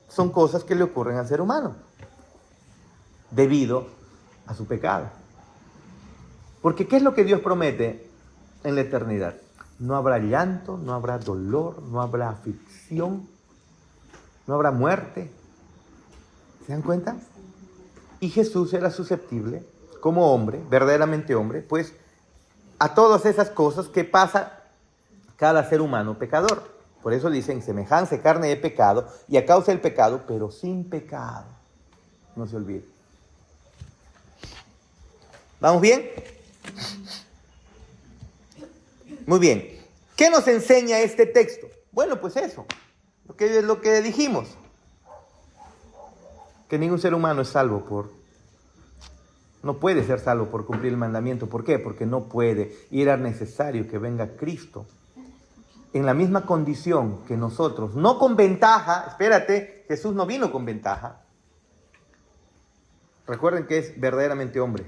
Son cosas que le ocurren al ser humano debido a su pecado. Porque ¿qué es lo que Dios promete en la eternidad? No habrá llanto, no habrá dolor, no habrá aflicción, no habrá muerte. ¿Se dan cuenta? Y Jesús era susceptible, como hombre, verdaderamente hombre, pues a todas esas cosas que pasa cada ser humano pecador. Por eso dicen semejanza carne de pecado y a causa del pecado, pero sin pecado. No se olvide. ¿Vamos bien? Muy bien. ¿Qué nos enseña este texto? Bueno, pues eso, lo que dijimos. Que ningún ser humano es salvo no puede ser salvo por cumplir el mandamiento. ¿Por qué? Porque no puede. Y era necesario que venga Cristo en la misma condición que nosotros. No con ventaja. Espérate, Jesús no vino con ventaja. Recuerden que es verdaderamente hombre.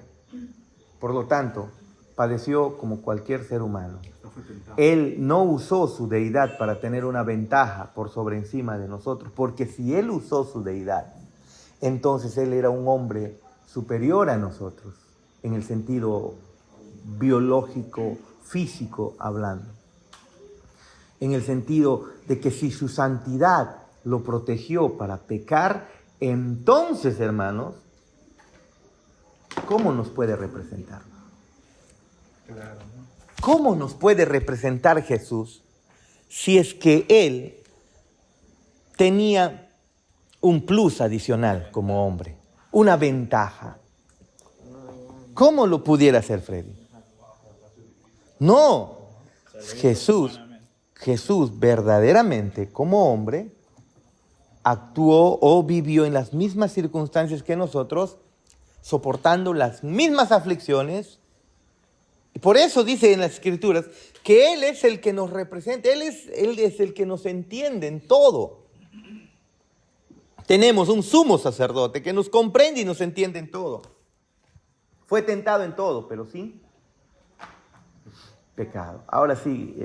Por lo tanto, padeció como cualquier ser humano. Él no usó su deidad para tener una ventaja por sobre encima de nosotros. Porque si Él usó su deidad, entonces Él era un hombre superior a nosotros, en el sentido biológico, físico hablando. En el sentido de que si su santidad lo protegió para pecar, entonces, hermanos, ¿cómo nos puede representar? Claro, ¿no? ¿Cómo nos puede representar Jesús si es que Él tenía un plus adicional como hombre, una ventaja? ¿Cómo lo pudiera hacer Freddy? No, Jesús verdaderamente como hombre actuó o vivió en las mismas circunstancias que nosotros, soportando las mismas aflicciones. Y por eso dice en las Escrituras que Él es el que nos representa, Él es el que nos entiende en todo. Tenemos un sumo sacerdote que nos comprende y nos entiende en todo. Fue tentado en todo, pero sin pecado. Ahora sí,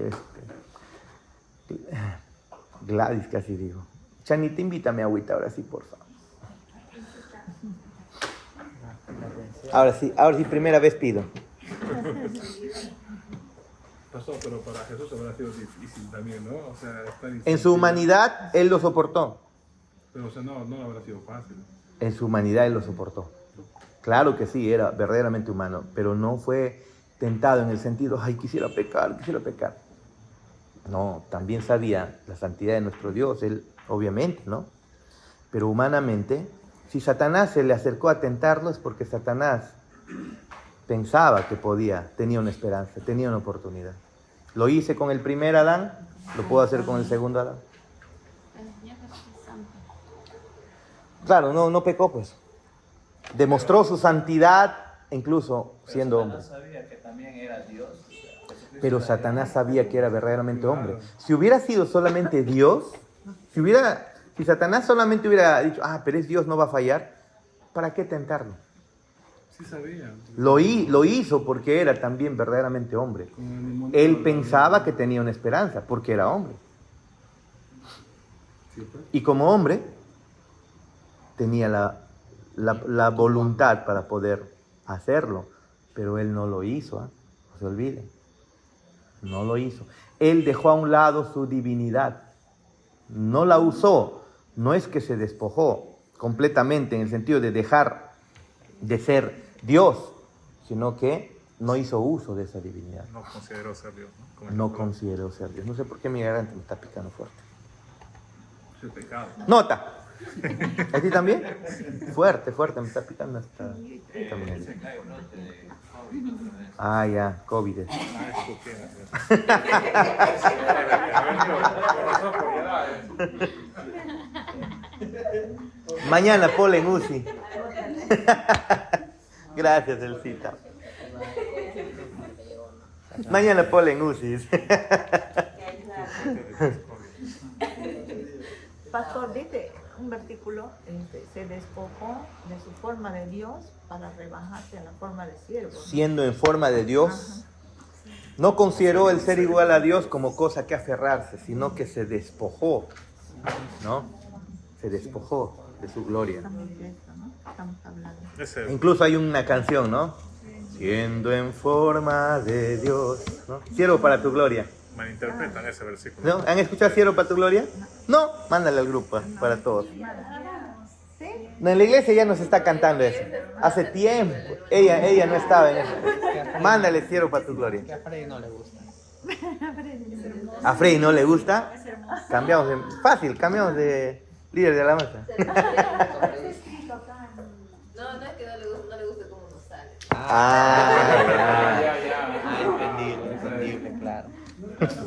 Gladys casi digo. Chanita, invítame a agüita, ahora sí, por favor. Ahora sí, primera vez pido. Pasó, pero para Jesús habrá sido difícil también, ¿no? O sea, está difícil. En su humanidad, Él lo soportó. Pero, o sea, no habrá sido fácil. En su humanidad Él lo soportó. Claro que sí, era verdaderamente humano, pero no fue tentado en el sentido, ay, quisiera pecar. No, también sabía la santidad de nuestro Dios, Él obviamente, ¿no? Pero humanamente, si Satanás se le acercó a tentarlo es porque Satanás pensaba que tenía una esperanza, tenía una oportunidad. Lo hice con el primer Adán, lo puedo hacer con el segundo Adán. Claro, no pecó pues. Demostró su santidad incluso siendo hombre. Sabía que también era Dios. Pero Satanás sabía que era verdaderamente hombre. Si hubiera sido solamente Dios, si Satanás solamente hubiera dicho, pero es Dios, no va a fallar, ¿para qué tentarlo? Sí sabía. Lo hizo porque era también verdaderamente hombre. Él pensaba que tenía una esperanza porque era hombre. Y como hombre, tenía la voluntad para poder hacerlo, pero él no lo hizo, no se olviden, no lo hizo. Él dejó a un lado su divinidad, no la usó, no es que se despojó completamente en el sentido de dejar de ser Dios, sino que no hizo uso de esa divinidad. No consideró ser Dios, ¿no? No consideró ser Dios. No sé por qué mi garganta me está picando fuerte. Es el pecado. Nota. ¿A ti también? Fuerte, me está picando hasta también. Ya, COVID. Mañana polen UCI. Gracias, Elcita. Mañana ponen UCIs. Pastor, dice un versículo, se despojó de su forma de Dios para rebajarse a la forma de siervo. Siendo en forma de Dios, no consideró el ser igual a Dios como cosa que aferrarse, sino que se despojó, ¿no? Se despojó de su gloria. También de esto, ¿no? Estamos hablando. Ese, Incluso hay una canción, ¿no? Siendo en forma de Dios, ¿no? Siervo para tu gloria. malinterpretan ese versículo. ¿No? ¿Han escuchado Siervo para tu gloria? No, mándale al grupo, para todos. No, en la iglesia ya nos está cantando eso. Hace tiempo. Ella no estaba en eso. Mándale Siervo para tu gloria. Que a Freddy no le gusta. ¿A Freddy no le gusta? Cambiamos de... Fácil, cambiamos de líder de la masa. No, no es que no le guste cómo nos sale. Ah, ya. Entendible, claro. Están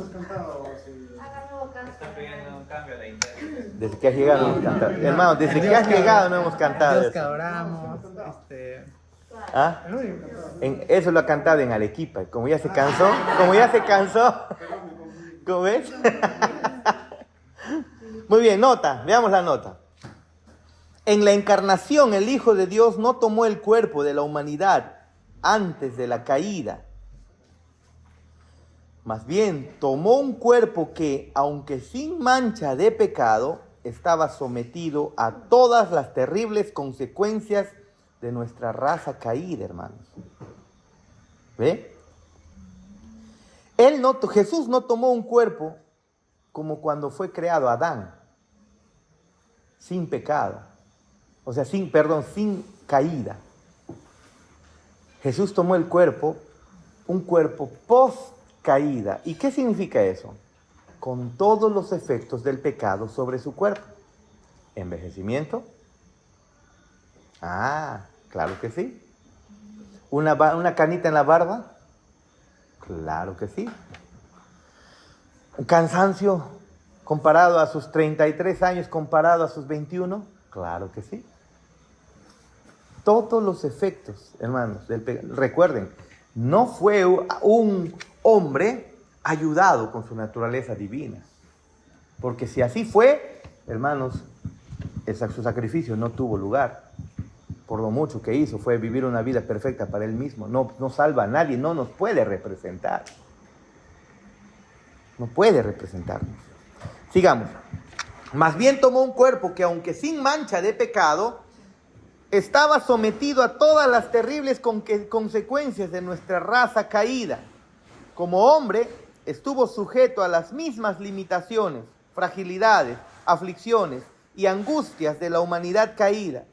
pidiendo un cambio de intérprete. Desde que has llegado no hemos cantado. Hermano, desde que has llegado no hemos cantado Dios que eso. adoramos. ¿Ah? Eso lo ha cantado en Arequipa. Como ya se cansó. ¿Cómo ves? Muy bien, nota. Veamos la nota. En la encarnación, el Hijo de Dios no tomó el cuerpo de la humanidad antes de la caída. Más bien, tomó un cuerpo que, aunque sin mancha de pecado, estaba sometido a todas las terribles consecuencias de nuestra raza caída, hermanos. ¿Ve? Jesús no tomó un cuerpo como cuando fue creado Adán, sin pecado. O sea, sin caída. Jesús tomó el cuerpo, un cuerpo post-caída. ¿Y qué significa eso? Con todos los efectos del pecado sobre su cuerpo. ¿Envejecimiento? Ah, claro que sí. ¿Una canita en la barba? Claro que sí. ¿Un cansancio comparado a sus 33 años, comparado a sus 21? Claro que sí. Todos los efectos, hermanos, del pecado. Recuerden, no fue un hombre ayudado con su naturaleza divina. Porque si así fue, hermanos, su sacrificio no tuvo lugar. Por lo mucho que hizo fue vivir una vida perfecta para él mismo. No salva a nadie, no nos puede representar. No puede representarnos. Sigamos. Más bien tomó un cuerpo que, aunque sin mancha de pecado, estaba sometido a todas las terribles consecuencias de nuestra raza caída. Como hombre, estuvo sujeto a las mismas limitaciones, fragilidades, aflicciones y angustias de la humanidad caída.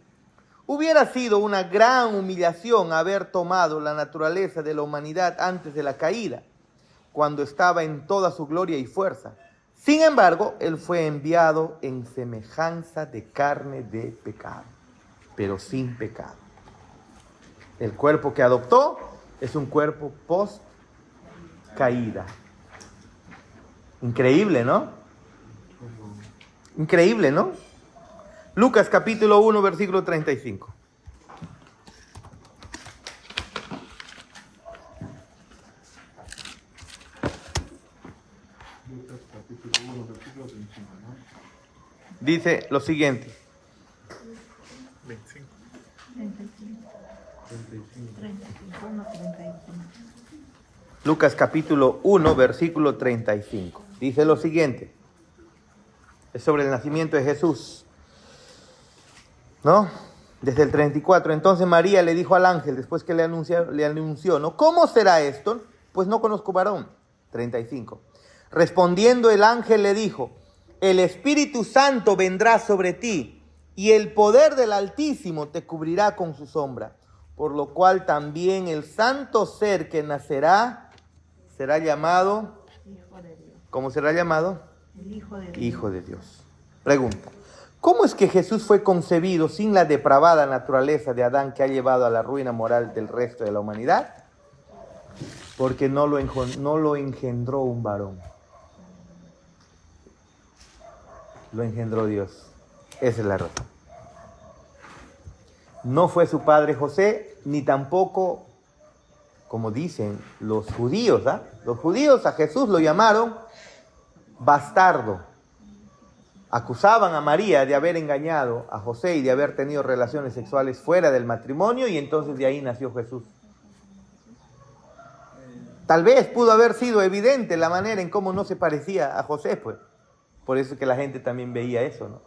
Hubiera sido una gran humillación haber tomado la naturaleza de la humanidad antes de la caída, cuando estaba en toda su gloria y fuerza. Sin embargo, él fue enviado en semejanza de carne de pecado, pero sin pecado. El cuerpo que adoptó es un cuerpo post-caída. Increíble, ¿no? Increíble, ¿no? Lucas capítulo 1, versículo 35. Lucas capítulo 1, versículo 35, ¿no? Dice lo siguiente. 25. 35. Lucas capítulo 1, versículo 35. Dice lo siguiente. Es sobre el nacimiento de Jesús, ¿no? Desde el 34. Entonces María le dijo al ángel, después que le anunció, ¿no? ¿Cómo será esto? Pues no conozco varón. 35. Respondiendo el ángel le dijo, el Espíritu Santo vendrá sobre ti, y el poder del Altísimo te cubrirá con su sombra. Por lo cual también el santo ser que nacerá será llamado, ¿cómo será llamado? El Hijo de Dios. Hijo de Dios. Pregunta, ¿cómo es que Jesús fue concebido sin la depravada naturaleza de Adán que ha llevado a la ruina moral del resto de la humanidad? Porque no lo engendró un varón. Lo engendró Dios. Esa es la razón. No fue su padre José, ni tampoco como dicen los judíos, ¿ah? Los judíos a Jesús lo llamaron bastardo. Acusaban a María de haber engañado a José y de haber tenido relaciones sexuales fuera del matrimonio, y entonces de ahí nació Jesús. Tal vez pudo haber sido evidente la manera en cómo no se parecía a José, pues. Por eso es que la gente también veía eso, ¿no?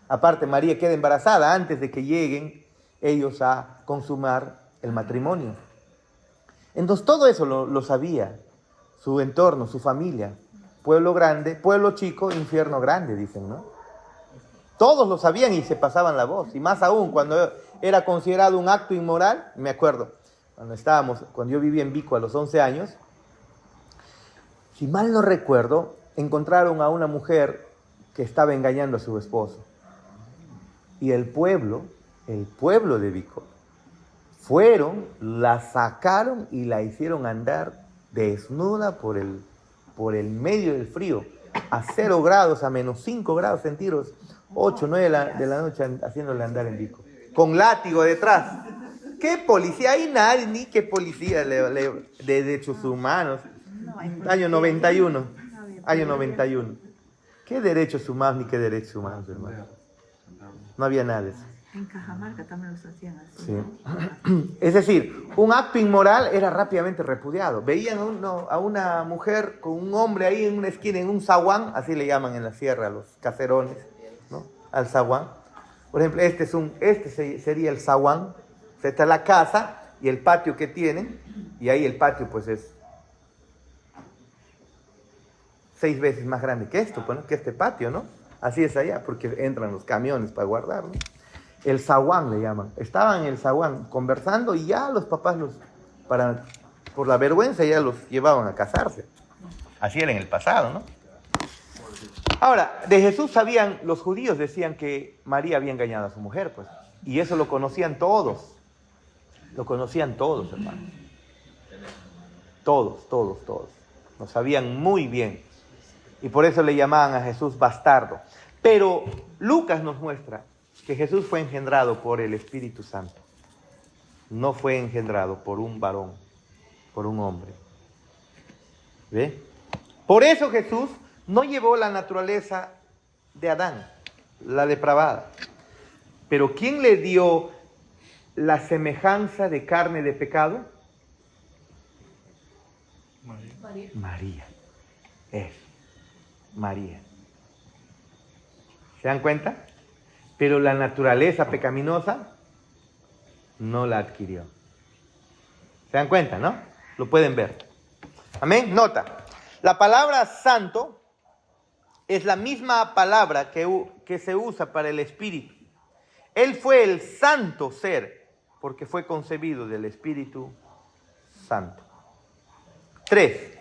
Aparte, María queda embarazada antes de que lleguen ellos a consumar el matrimonio. Entonces todo eso lo sabía, su entorno, su familia. Pueblo grande, pueblo chico, infierno grande, dicen, ¿no? Todos lo sabían y se pasaban la voz. Y más aún, cuando era considerado un acto inmoral, me acuerdo, cuando yo vivía en Vico a los 11 años, si mal no recuerdo, encontraron a una mujer que estaba engañando a su esposo. Y el pueblo de Vico, fueron, la sacaron y la hicieron andar desnuda por el medio del frío, a 0 grados, a menos 5 grados centígrados, 8, 9 de la noche, haciéndole andar en Vico, con látigo detrás. ¿Qué policía? Hay nadie, ni qué policía de derechos humanos. Año 91. ¿Qué derechos humanos ni qué derechos humanos, hermano? No había nada de eso. En Cajamarca también los hacían así. Sí. Es decir, un acto inmoral era rápidamente repudiado. Veían a una mujer con un hombre ahí en una esquina, en un zaguán, así le llaman en la sierra a los caserones, ¿no? Al zaguán. Por ejemplo, este sería el zaguán. Esta es la casa y el patio que tienen, y ahí el patio pues es 6 veces más grande que esto, pues, ¿no? Que este patio, ¿no? Así es allá, porque entran los camiones para guardar, ¿no? El zaguán le llaman. Estaban en el zaguán conversando y ya los papás por la vergüenza ya los llevaban a casarse. Así era en el pasado, ¿no? Ahora, de Jesús sabían, los judíos decían que María había engañado a su mujer, pues. Y eso lo conocían todos. Lo conocían todos, hermano. Todos. Lo sabían muy bien. Y por eso le llamaban a Jesús bastardo. Pero Lucas nos muestra que Jesús fue engendrado por el Espíritu Santo. No fue engendrado por un varón, por un hombre. ¿Ve? Por eso Jesús no llevó la naturaleza de Adán, la depravada. Pero ¿quién le dio la semejanza de carne de pecado? María. María. ¿Se dan cuenta? Pero la naturaleza pecaminosa no la adquirió. ¿Se dan cuenta, no? Lo pueden ver. Amén. Nota. La palabra santo es la misma palabra que se usa para el Espíritu. Él fue el santo ser porque fue concebido del Espíritu Santo. 3.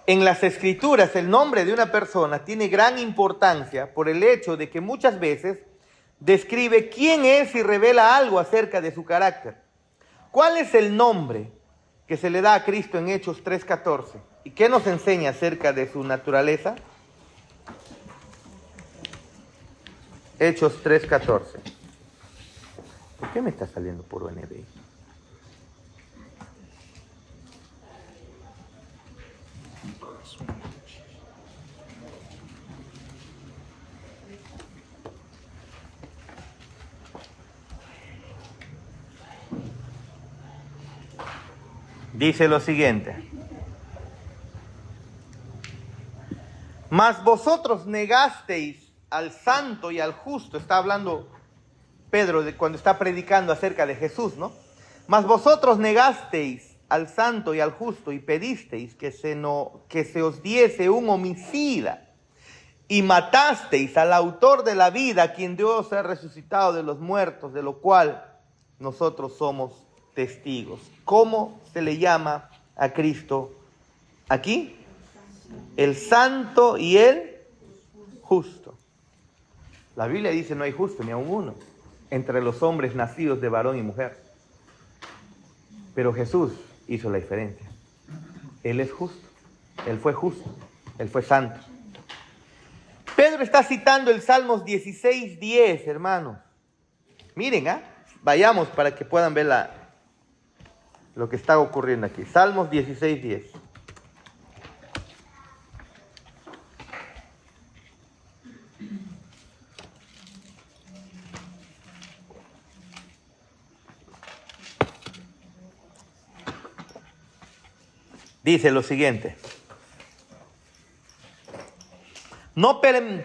En las Escrituras el nombre de una persona tiene gran importancia por el hecho de que muchas veces describe quién es y revela algo acerca de su carácter. ¿Cuál es el nombre que se le da a Cristo en Hechos 3:14? ¿Y qué nos enseña acerca de su naturaleza? Hechos 3:14. ¿Por qué me está saliendo por UNBI? Dice lo siguiente: mas vosotros negasteis al santo y al justo. Está hablando Pedro cuando está predicando acerca de Jesús, ¿no? Mas vosotros negasteis al santo y al justo y pedisteis que se os diese un homicida, y matasteis al autor de la vida, a quien Dios ha resucitado de los muertos, de lo cual nosotros somos testigos. ¿Cómo se le llama a Cristo aquí? El santo y el justo. La Biblia dice no hay justo ni aun uno entre los hombres nacidos de varón y mujer. Pero Jesús hizo la diferencia. Él es justo. Él fue justo. Él fue santo. Pedro está citando el Salmos 16:10, hermanos. Miren, vayamos para que puedan ver lo que está ocurriendo aquí. Salmos 16:10. Dice lo siguiente.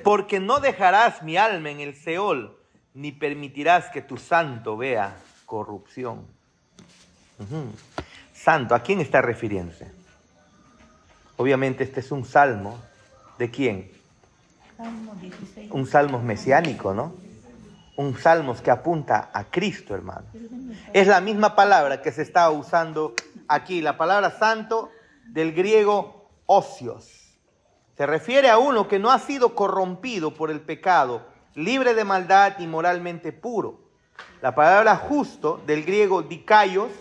Porque no dejarás mi alma en el Seol, ni permitirás que tu santo vea corrupción. Santo, ¿a quién está refiriéndose? Obviamente este es un salmo. ¿De quién? Salmo 16. Un salmo mesiánico, ¿no? Un salmo que apunta a Cristo, hermano. Es la misma palabra que se está usando aquí, la palabra santo del griego osios. Se refiere a uno que no ha sido corrompido por el pecado, libre de maldad y moralmente puro. La palabra justo del griego dikaios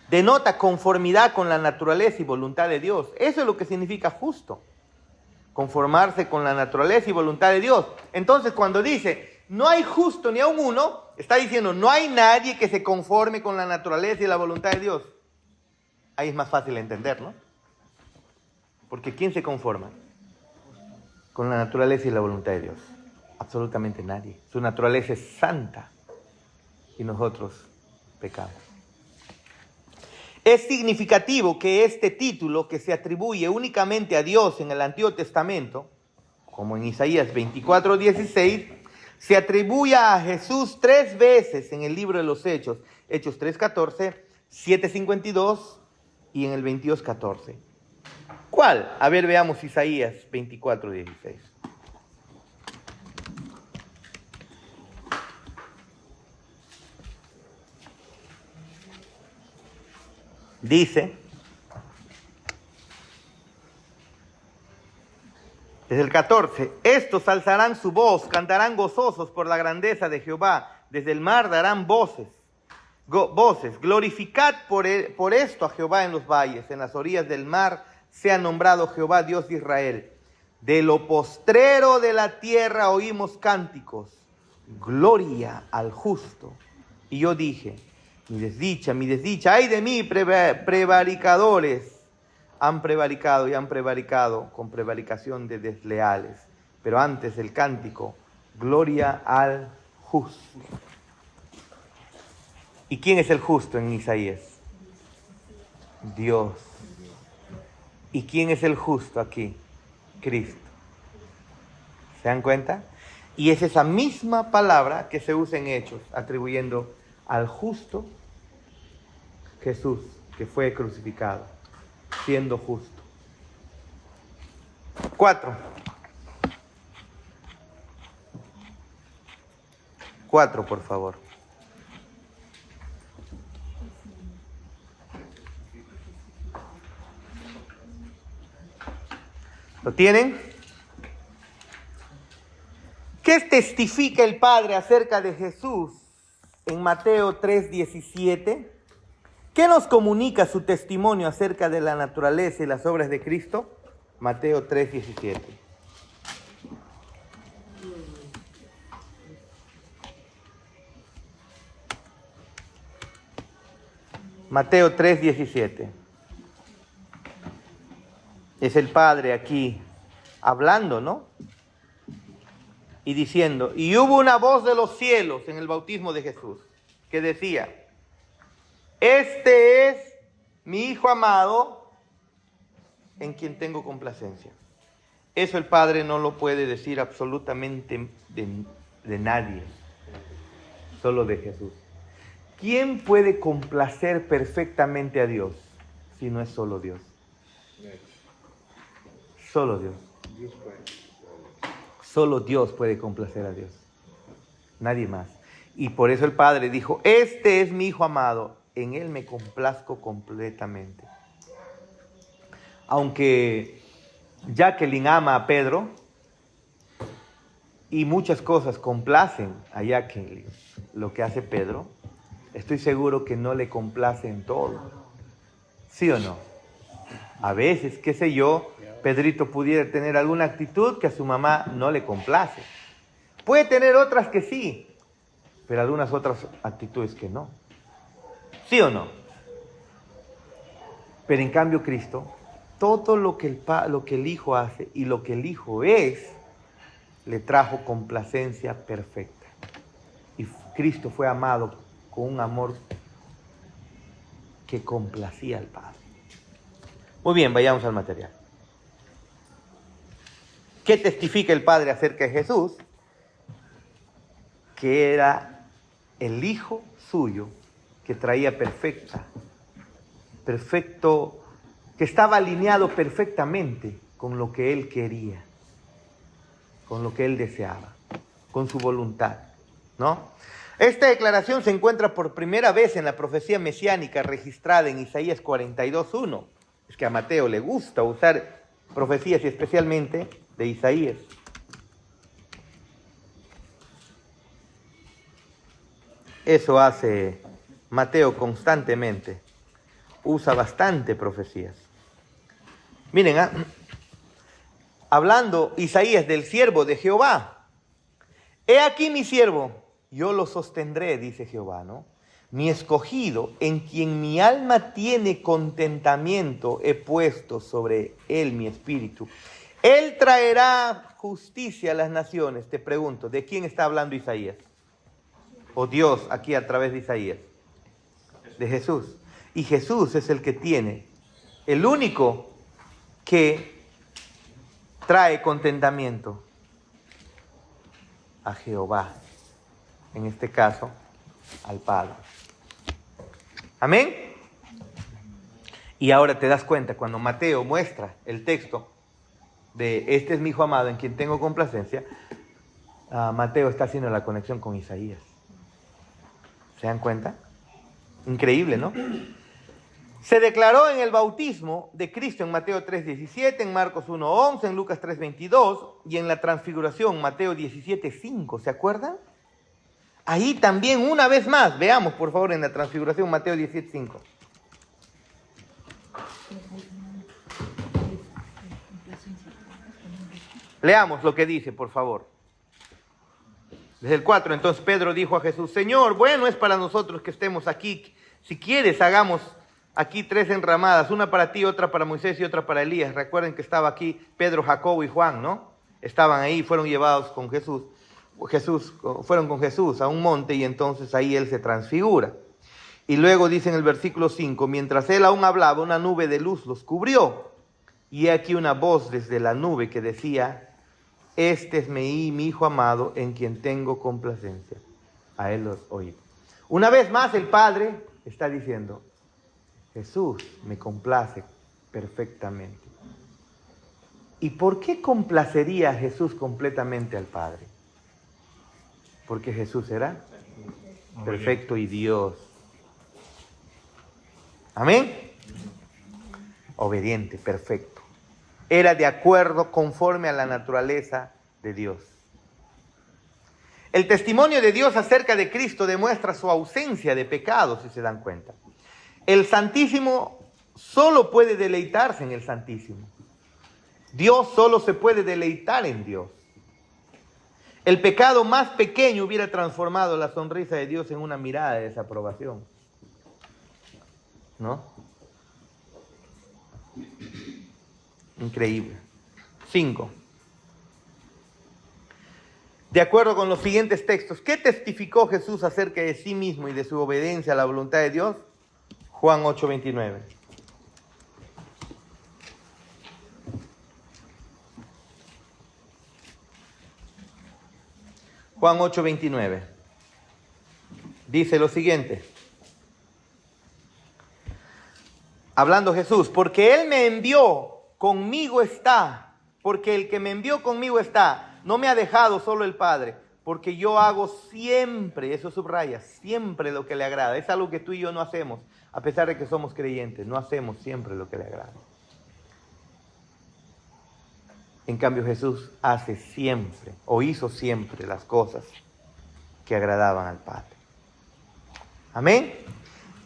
denota conformidad con la naturaleza y voluntad de Dios. Eso es lo que significa justo. Conformarse con la naturaleza y voluntad de Dios. Entonces, cuando dice, no hay justo ni aun uno, está diciendo, no hay nadie que se conforme con la naturaleza y la voluntad de Dios. Ahí es más fácil entender, ¿no? Porque ¿quién se conforma con la naturaleza y la voluntad de Dios? Absolutamente nadie. Su naturaleza es santa y nosotros pecamos. Es significativo que este título, que se atribuye únicamente a Dios en el Antiguo Testamento, como en Isaías 24:16, se atribuya a Jesús 3 veces en el libro de los Hechos. Hechos 3:14, 7:52 y en el 22:14. ¿Cuál? A ver, veamos Isaías 24:16. Dice, desde el 14, estos alzarán su voz, cantarán gozosos por la grandeza de Jehová, desde el mar darán voces, glorificad por esto a Jehová en los valles, en las orillas del mar sea nombrado Jehová Dios de Israel. De lo postrero de la tierra oímos cánticos, gloria al justo. Y yo dije, mi desdicha, ay de mí, prevaricadores, han prevaricado y han prevaricado con prevaricación de desleales. Pero antes el cántico, gloria al justo. ¿Y quién es el justo en Isaías? Dios. ¿Y quién es el justo aquí? Cristo. ¿Se dan cuenta? Y es esa misma palabra que se usa en Hechos, atribuyendo al justo Jesús, que fue crucificado, siendo justo. 4. 4, por favor. ¿Lo tienen? ¿Qué testifica el Padre acerca de Jesús en Mateo 3:17? ¿Qué nos comunica su testimonio acerca de la naturaleza y las obras de Cristo? Mateo 3:17. Mateo 3:17. Es el Padre aquí hablando, ¿no? Y diciendo, y hubo una voz de los cielos en el bautismo de Jesús, que decía, este es mi Hijo amado, en quien tengo complacencia. Eso el Padre no lo puede decir absolutamente de nadie, solo de Jesús. ¿Quién puede complacer perfectamente a Dios si no es solo Dios? Solo Dios. Solo Dios puede complacer a Dios. Nadie más. Y por eso el Padre dijo, este es mi Hijo amado, en Él me complazco completamente. Aunque Jacqueline ama a Pedro y muchas cosas complacen a Jacqueline, lo que hace Pedro, estoy seguro que no le complace en todo. ¿Sí o no? A veces, qué sé yo, Pedrito pudiera tener alguna actitud que a su mamá no le complace. Puede tener otras que sí, pero algunas otras actitudes que no. ¿Sí o no? Pero en cambio Cristo, todo lo que el Hijo hace y lo que el Hijo es, le trajo complacencia perfecta. Y Cristo fue amado con un amor que complacía al Padre. Muy bien, vayamos al material. ¿Qué testifica el Padre acerca de Jesús? Que era el Hijo suyo que traía perfecto, que estaba alineado perfectamente con lo que Él quería, con lo que Él deseaba, con su voluntad, ¿no? Esta declaración se encuentra por primera vez en la profecía mesiánica registrada en Isaías 42:1. Es que a Mateo le gusta usar profecías y especialmente de Isaías. Eso hace Mateo constantemente. Usa bastante profecías. Miren, hablando Isaías del siervo de Jehová. He aquí mi siervo, yo lo sostendré, dice Jehová, ¿no? Mi escogido, en quien mi alma tiene contentamiento, he puesto sobre él mi espíritu. Él traerá justicia a las naciones. Te pregunto, ¿de quién está hablando Isaías? O Dios aquí a través de Isaías. De Jesús. Y Jesús es el que tiene, el único que trae contentamiento a Jehová. En este caso, al Padre. Amén. Y ahora te das cuenta, cuando Mateo muestra el texto de este es mi hijo amado en quien tengo complacencia, Mateo está haciendo la conexión con Isaías. ¿Se dan cuenta? Increíble, ¿no? Se declaró en el bautismo de Cristo en Mateo 3:17, en Marcos 1:11, en Lucas 3:22 y en la transfiguración Mateo 17:5. ¿Se acuerdan? Ahí también una vez más, veamos por favor en la transfiguración Mateo 17:5. Leamos lo que dice, por favor. Desde el 4, entonces Pedro dijo a Jesús, Señor, bueno es para nosotros que estemos aquí. Si quieres, hagamos aquí 3 enramadas, una para ti, otra para Moisés y otra para Elías. Recuerden que estaba aquí Pedro, Jacobo y Juan, ¿no? Estaban ahí, fueron llevados con Jesús. Fueron con Jesús a un monte y entonces ahí él se transfigura. Y luego dice en el versículo 5, mientras él aún hablaba, una nube de luz los cubrió. Y aquí una voz desde la nube que decía, este es mi hijo amado en quien tengo complacencia. A él los oí. Una vez más el Padre está diciendo, Jesús me complace perfectamente. ¿Y por qué complacería a Jesús completamente al Padre? Porque Jesús era perfecto y Dios. Amén. Obediente, perfecto. Era de acuerdo, conforme a la naturaleza de Dios. El testimonio de Dios acerca de Cristo demuestra su ausencia de pecado, si se dan cuenta. El Santísimo solo puede deleitarse en el Santísimo. Dios solo se puede deleitar en Dios. El pecado más pequeño hubiera transformado la sonrisa de Dios en una mirada de desaprobación. ¿No? Increíble. 5. De acuerdo con los siguientes textos, ¿qué testificó Jesús acerca de sí mismo y de su obediencia a la voluntad de Dios? Juan 8:29. Juan 8:29. Dice lo siguiente. Hablando Jesús, porque Él me envió, conmigo está. Porque el que me envió conmigo está. No me ha dejado solo el Padre. Porque yo hago siempre, eso subraya, siempre lo que le agrada. Es algo que tú y yo no hacemos, a pesar de que somos creyentes. No hacemos siempre lo que le agrada. En cambio Jesús hace siempre, o hizo siempre las cosas que agradaban al Padre. Amén.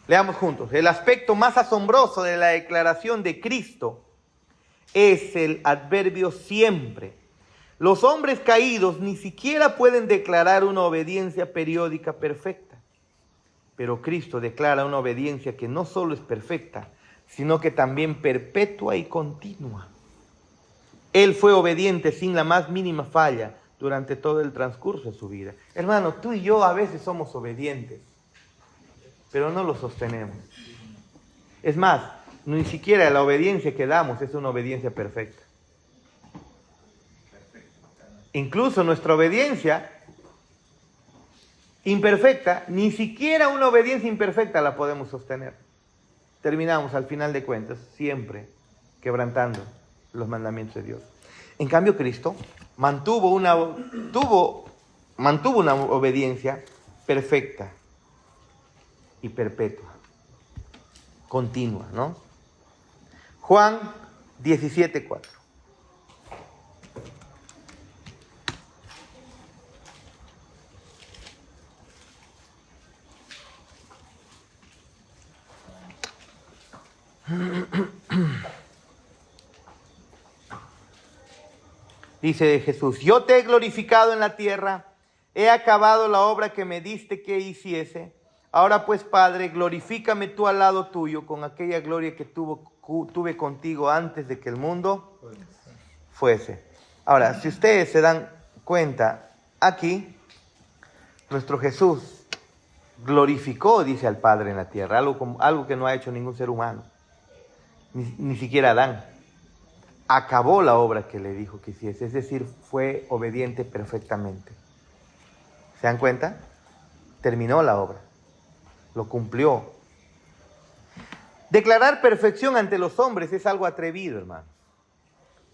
Leamos juntos. El aspecto más asombroso de la declaración de Cristo es el adverbio siempre. Los hombres caídos ni siquiera pueden declarar una obediencia periódica perfecta. Pero Cristo declara una obediencia que no solo es perfecta, sino que también perpetua y continua. Él fue obediente sin la más mínima falla durante todo el transcurso de su vida. Hermano, tú y yo a veces somos obedientes, pero no lo sostenemos. Es más, ni siquiera la obediencia que damos es una obediencia perfecta. Incluso nuestra obediencia imperfecta, ni siquiera una obediencia imperfecta la podemos sostener. Terminamos al final de cuentas siempre quebrantando los mandamientos de Dios. En cambio, Cristo mantuvo una obediencia perfecta y perpetua, continua, ¿no? Juan 17:4. Dice Jesús: yo te he glorificado en la tierra, he acabado la obra que me diste que hiciese. Ahora pues, Padre, glorifícame tú al lado tuyo con aquella gloria que tuve contigo antes de que el mundo fuese. Ahora, si ustedes se dan cuenta, aquí nuestro Jesús glorificó, dice, al Padre en la tierra, algo que no ha hecho ningún ser humano, ni siquiera Adán. Acabó la obra que le dijo que hiciese, es decir, fue obediente perfectamente. ¿Se dan cuenta? Terminó la obra, lo cumplió. Declarar perfección ante los hombres es algo atrevido, hermano.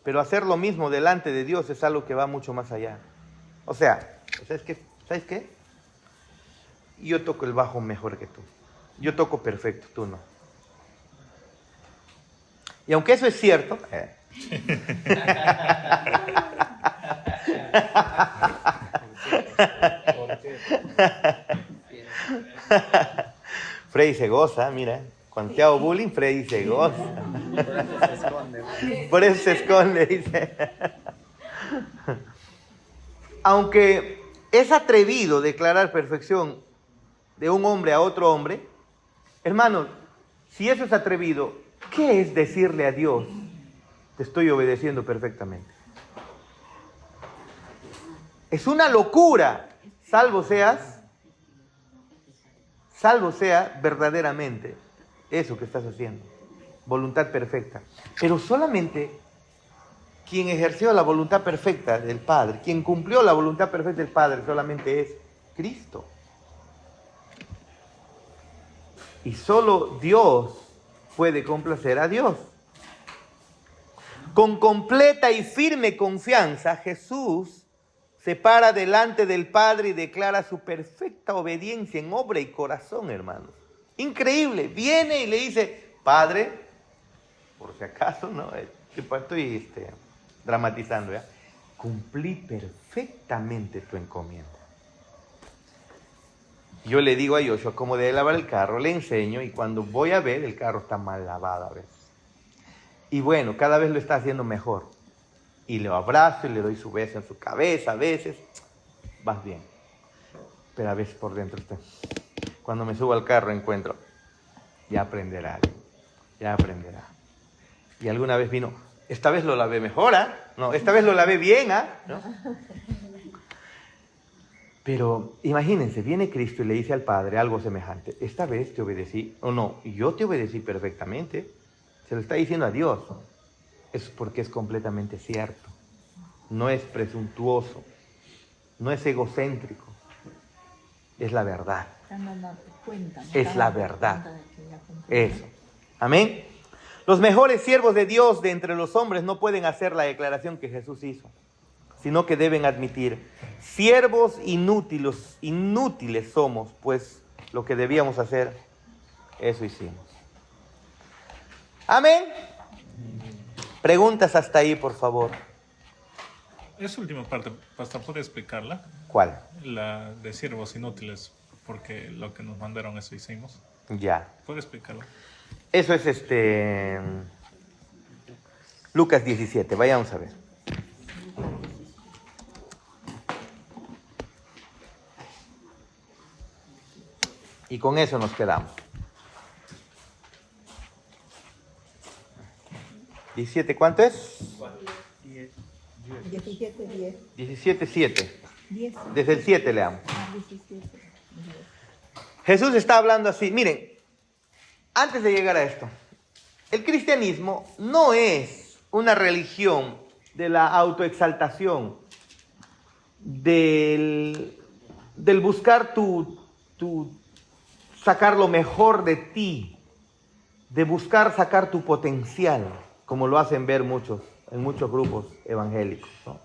Pero hacer lo mismo delante de Dios es algo que va mucho más allá. O sea, ¿sabes qué? Yo toco el bajo mejor que tú. Yo toco perfecto, tú no. Y aunque eso es cierto, Freddy se goza, mira. Cuando te hago bullying, Freddy se goza. Por eso se esconde, dice. Aunque es atrevido declarar perfección de un hombre a otro hombre, hermanos, si eso es atrevido, ¿qué es decirle a Dios: te estoy obedeciendo perfectamente? Es una locura, salvo sea verdaderamente eso que estás haciendo, voluntad perfecta. Pero solamente quien ejerció la voluntad perfecta del Padre, quien cumplió la voluntad perfecta del Padre, solamente es Cristo. Y solo Dios puede complacer a Dios. Con completa y firme confianza, Jesús se para delante del Padre y declara su perfecta obediencia en obra y corazón, hermanos. Increíble. Viene y le dice: Padre, por si acaso, no, estoy dramatizando, ¿ya? Cumplí perfectamente tu encomienda. Yo le digo a Joshua cómo debe lavar el carro, le enseño, y cuando voy a ver, el carro está mal lavado a veces. Y bueno, cada vez lo está haciendo mejor. Y lo abrazo y le doy su beso en su cabeza a veces. Vas bien. Pero a veces por dentro está. Cuando me subo al carro encuentro: ya aprenderá. Ya aprenderá. Y alguna vez vino: esta vez lo lavé mejor, ¿ah? No, esta vez lo lavé bien, ¿ah? ¿No? Pero imagínense, viene Cristo y le dice al Padre algo semejante: esta vez te obedecí, o no, yo te obedecí perfectamente. Se lo está diciendo a Dios. Es porque es completamente cierto. No es presuntuoso, no es egocéntrico. Es la verdad. Es la verdad. Eso. Amén. Los mejores siervos de Dios de entre los hombres no pueden hacer la declaración que Jesús hizo, sino que deben admitir: siervos inútiles somos, pues lo que debíamos hacer, eso hicimos. Amén. Preguntas hasta ahí, por favor. Esa última parte, pastor, ¿puede explicarla? ¿Cuál? La de siervos inútiles, porque lo que nos mandaron eso hicimos. Ya. ¿Puede explicarlo? Eso es Lucas 17, vayamos a ver. Y con eso nos quedamos. 17, ¿cuánto es? 17, 10. 17, 7. 10. Desde el 7 leamos. 17. Jesús está hablando así. Miren, antes de llegar a esto, el cristianismo no es una religión de la autoexaltación, del buscar sacar lo mejor de ti, de buscar sacar tu potencial, como lo hacen ver en muchos grupos evangélicos, ¿no?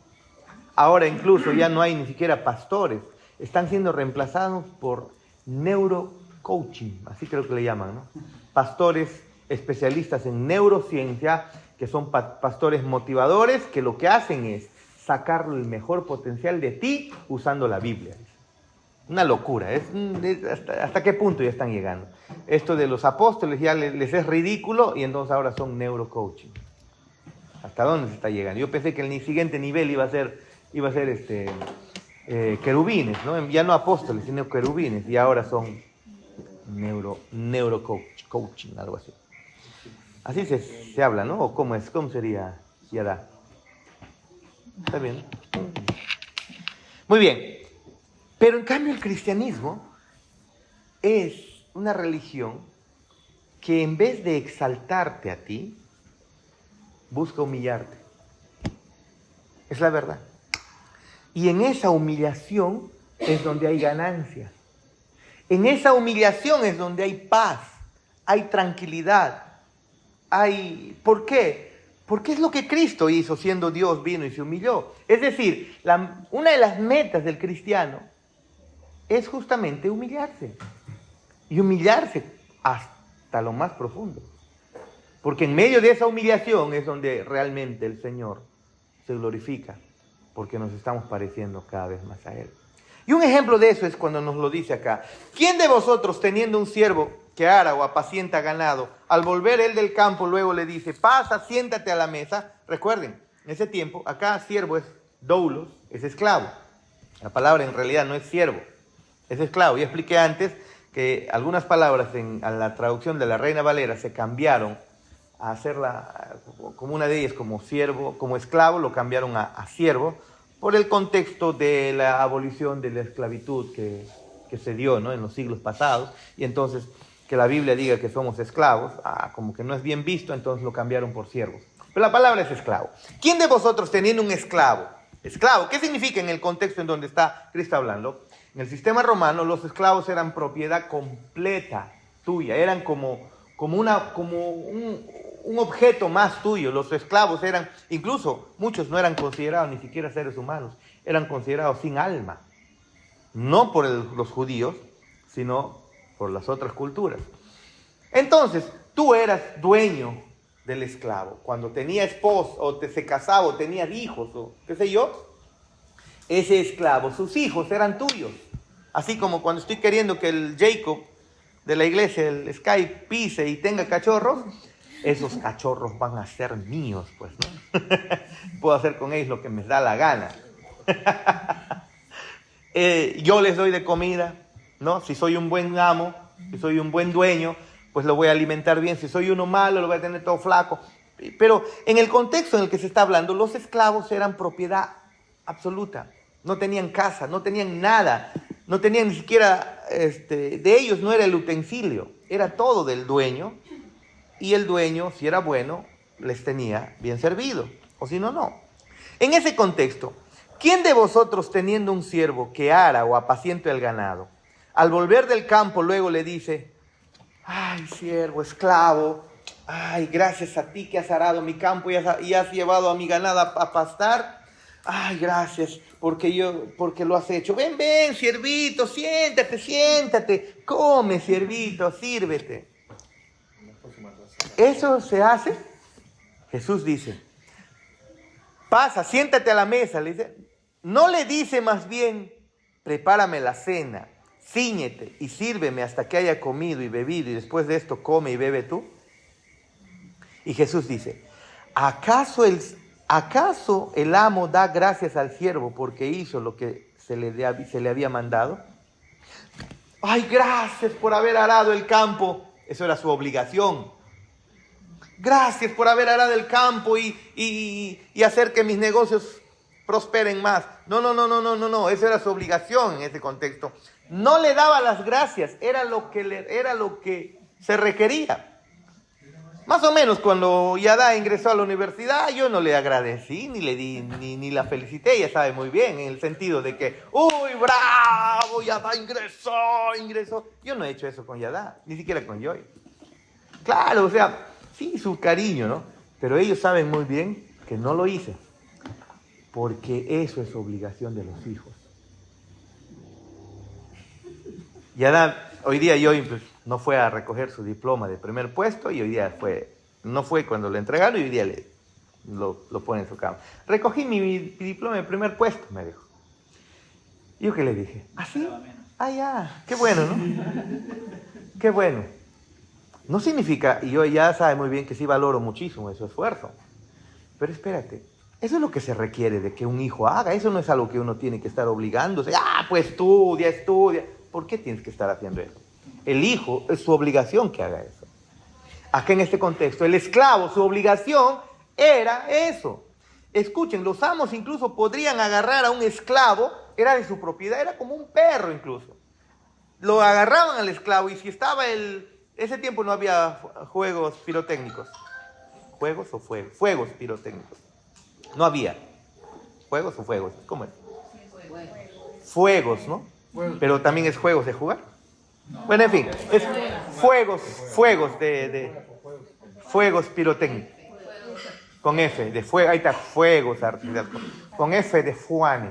Ahora incluso ya no hay ni siquiera pastores, están siendo reemplazados por neurocoaching, así creo que le llaman, ¿no? Pastores especialistas en neurociencia, que son pastores motivadores, que lo que hacen es sacar el mejor potencial de ti usando la Biblia. Una locura, ¿hasta qué punto ya están llegando? Esto de los apóstoles ya les es ridículo y entonces ahora son neurocoaching. ¿Hasta dónde se está llegando? Yo pensé que el siguiente nivel iba a ser querubines, ¿no? Ya no apóstoles, sino querubines, y ahora son neurocoaching, algo así. Así se habla, ¿no? ¿O cómo sería Yara? ¿Está bien? Muy bien. Pero en cambio el cristianismo es una religión que en vez de exaltarte a ti, busca humillarte. Es la verdad. Y en esa humillación es donde hay ganancia. En esa humillación es donde hay paz, hay tranquilidad. ¿Por qué? Porque es lo que Cristo hizo, siendo Dios, vino y se humilló. Es decir, una de las metas del cristiano es justamente humillarse. Y humillarse hasta lo más profundo. Porque en medio de esa humillación es donde realmente el Señor se glorifica. Porque nos estamos pareciendo cada vez más a Él. Y un ejemplo de eso es cuando nos lo dice acá. ¿Quién de vosotros, teniendo un siervo que ara o apacienta ganado, al volver él del campo, luego le dice, pasa, siéntate a la mesa? Recuerden, en ese tiempo, acá siervo es doulos, es esclavo. La palabra en realidad no es siervo, es esclavo. Ya expliqué antes que algunas palabras a la traducción de la Reina Valera se cambiaron a hacerla, como una de ellas, como siervo, como esclavo, lo cambiaron a siervo, por el contexto de la abolición de la esclavitud que se dio, ¿no?, en los siglos pasados, y entonces que la Biblia diga que somos esclavos, como que no es bien visto, entonces lo cambiaron por siervos. Pero la palabra es esclavo. ¿Quién de vosotros teniendo un esclavo? Esclavo, ¿qué significa en el contexto en donde está Cristo hablando? En el sistema romano los esclavos eran propiedad completa tuya, eran como un objeto más tuyo. Los esclavos eran, incluso muchos no eran considerados ni siquiera seres humanos, eran considerados sin alma, no por los judíos, sino por las otras culturas. Entonces, tú eras dueño del esclavo. Cuando tenía esposo, o se casaba, o tenía hijos, o qué sé yo, ese esclavo, sus hijos eran tuyos. Así como cuando estoy queriendo que el Jacob de la iglesia, el Sky, pise y tenga cachorros, esos cachorros van a ser míos, pues, ¿no? Puedo hacer con ellos lo que me da la gana. Yo les doy de comida, ¿no? Si soy un buen amo, si soy un buen dueño, pues lo voy a alimentar bien. Si soy uno malo, lo voy a tener todo flaco. Pero en el contexto en el que se está hablando, los esclavos eran propiedad absoluta. No tenían casa, no tenían nada, no tenían ni siquiera, de ellos no era el utensilio, era todo del dueño. Y el dueño, si era bueno, les tenía bien servido, o si no, no. En ese contexto, ¿quién de vosotros teniendo un siervo que ara o apacienta el ganado, al volver del campo luego le dice, ay, siervo, esclavo, ay, gracias a ti que has arado mi campo y has llevado a mi ganado a pastar, ay, gracias, porque lo has hecho. Ven, siervito, siéntate, come, siervito, sírvete. ¿Eso se hace? Jesús dice, pasa, siéntate a la mesa. Le dice, no le dice más bien, prepárame la cena, cíñete y sírveme hasta que haya comido y bebido, y después de esto come y bebe tú. Y Jesús dice, ¿acaso el amo da gracias al siervo porque hizo lo que se le había mandado? Ay, gracias por haber arado el campo. Eso era su obligación. Gracias por haber arado el campo y hacer que mis negocios prosperen más. No. Esa era su obligación en ese contexto. No le daba las gracias, era lo que se requería. Más o menos cuando Yadá ingresó a la universidad, yo no le agradecí, ni le di, ni la felicité, ella sabe muy bien, en el sentido de que, ¡uy, bravo! Yadá ingresó. Yo no he hecho eso con Yadá, ni siquiera con Joy. Claro, o sea, sí, su cariño, ¿no? Pero ellos saben muy bien que no lo hice, porque eso es obligación de los hijos. Yadá, hoy día Joy pues, no fue a recoger su diploma de primer puesto y hoy día no fue cuando lo entregaron y hoy día lo pone en su cama. Recogí mi diploma de primer puesto, me dijo. ¿Yo qué le dije? ¿Ah, sí? Ah, ya, qué bueno, ¿no? Qué bueno. No significa, y yo ya sabe muy bien que sí valoro muchísimo su esfuerzo, pero espérate, eso es lo que se requiere de que un hijo haga, eso no es algo que uno tiene que estar obligándose, pues estudia. ¿Por qué tienes que estar haciendo eso? El hijo es su obligación que haga eso. Acá en este contexto, el esclavo, su obligación era eso. Escuchen, los amos incluso podrían agarrar a un esclavo, era de su propiedad, era como un perro incluso. Lo agarraban al esclavo y si estaba ese tiempo no había juegos pirotécnicos. ¿Juegos o fuegos? Fuegos pirotécnicos. No había. ¿Juegos o fuegos? ¿Cómo es? Fuegos, ¿no? Pero también es juegos de jugar. Bueno, en fin, es fuegos pirotécnicos. Con F, de fuego, ahí está, fuegos artificiales. Con F de fuane.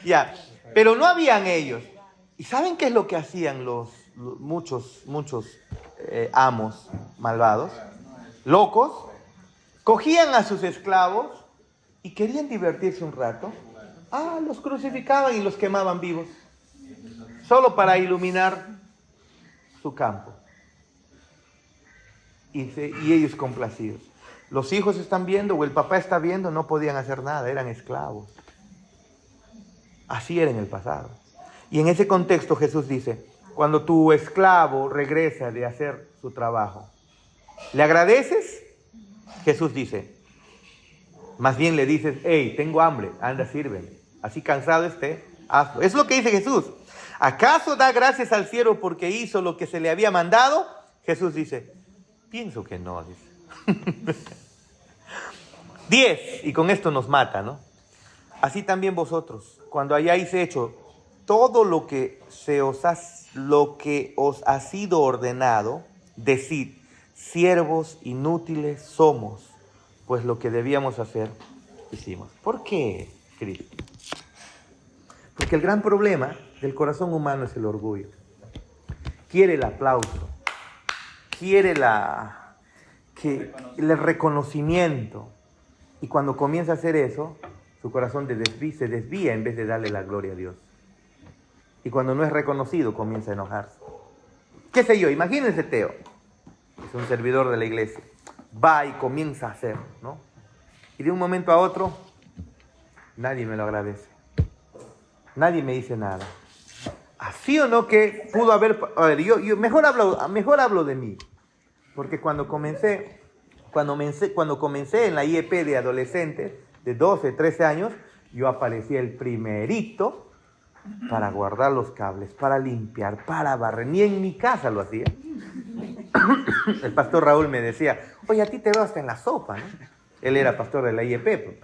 Ya, pero no habían ellos. ¿Y saben qué es lo que hacían muchos amos malvados? Locos. Cogían a sus esclavos y querían divertirse un rato. Los crucificaban y los quemaban vivos. Solo para iluminar su campo. Y ellos complacidos. Los hijos están viendo o el papá está viendo, no podían hacer nada, eran esclavos. Así era en el pasado. Y en ese contexto Jesús dice, cuando tu esclavo regresa de hacer su trabajo, ¿le agradeces? Jesús dice, más bien le dices, hey, tengo hambre, anda, sírveme. Así cansado esté, hazlo. Es lo que dice Jesús. ¿Acaso da gracias al siervo porque hizo lo que se le había mandado? Jesús dice, pienso que no, dice. 10, y con esto nos mata, ¿no? Así también vosotros, cuando hayáis hecho todo lo que os ha sido ordenado, decid, siervos inútiles somos, pues lo que debíamos hacer, hicimos. ¿Por qué, Cristo? Porque el gran problema del corazón humano es el orgullo. Quiere el aplauso, quiere el reconocimiento. Y cuando comienza a hacer eso, su corazón se desvía en vez de darle la gloria a Dios. Y cuando no es reconocido, comienza a enojarse. ¿Qué sé yo? Imagínense Teo, es un servidor de la iglesia, va y comienza a hacer, ¿no? Y de un momento a otro, nadie me lo agradece. Nadie me dice nada. ¿Así o no que pudo haber? A ver, yo mejor hablo de mí. Porque cuando comencé en la IEP de adolescentes, de 12, 13 años, yo aparecía el primerito para guardar los cables, para limpiar, para barrer. Ni en mi casa lo hacía. El pastor Raúl me decía, oye, a ti te veo hasta en la sopa, ¿no? Él era pastor de la IEP.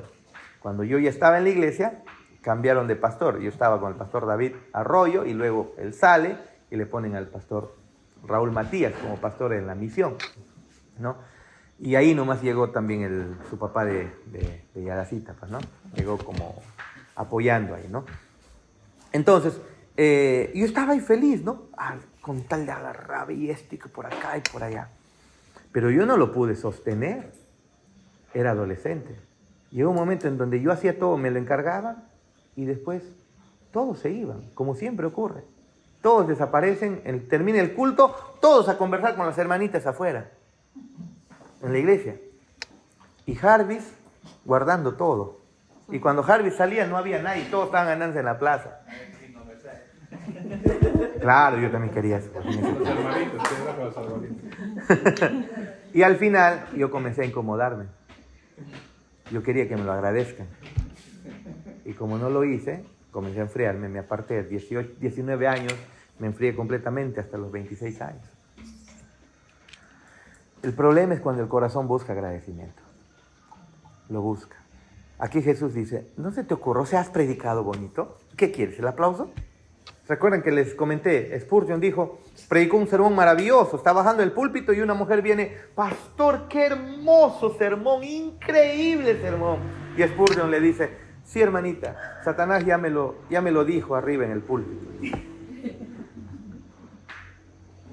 Cuando yo ya estaba en la iglesia, cambiaron de pastor. Yo estaba con el pastor David Arroyo y luego él sale y le ponen al pastor Raúl Matías como pastor en la misión, ¿no? Y ahí nomás llegó también su papá de Yadacita, pues, ¿no? Llegó como apoyando ahí, ¿no? Entonces, yo estaba ahí feliz, ¿no? Con tal de agarrar y que por acá y por allá. Pero yo no lo pude sostener. Era adolescente. Llegó un momento en donde yo hacía todo, me lo encargaban y después todos se iban, como siempre ocurre. Todos desaparecen, termina el culto, todos a conversar con las hermanitas afuera, en la iglesia. Y Jarvis guardando todo. Y cuando Jarvis salía no había nadie, todos estaban andando en la plaza. Claro, yo también quería eso. Los hermanitos, sí, era para los hermanitos. Y al final yo comencé a incomodarme. Yo quería que me lo agradezcan. Y como no lo hice, comencé a enfriarme, me aparté. 19 años, me enfrié completamente hasta los 26 años. El problema es cuando el corazón busca agradecimiento. Lo busca. Aquí Jesús dice, no se te ocurra, o sea, has predicado bonito. ¿Qué quieres, el aplauso? ¿Recuerdan que les comenté? Spurgeon dijo, predicó un sermón maravilloso, está bajando el púlpito y una mujer viene, pastor, qué hermoso sermón, increíble sermón. Y Spurgeon le dice, sí, hermanita, Satanás ya me lo dijo arriba en el púlpito.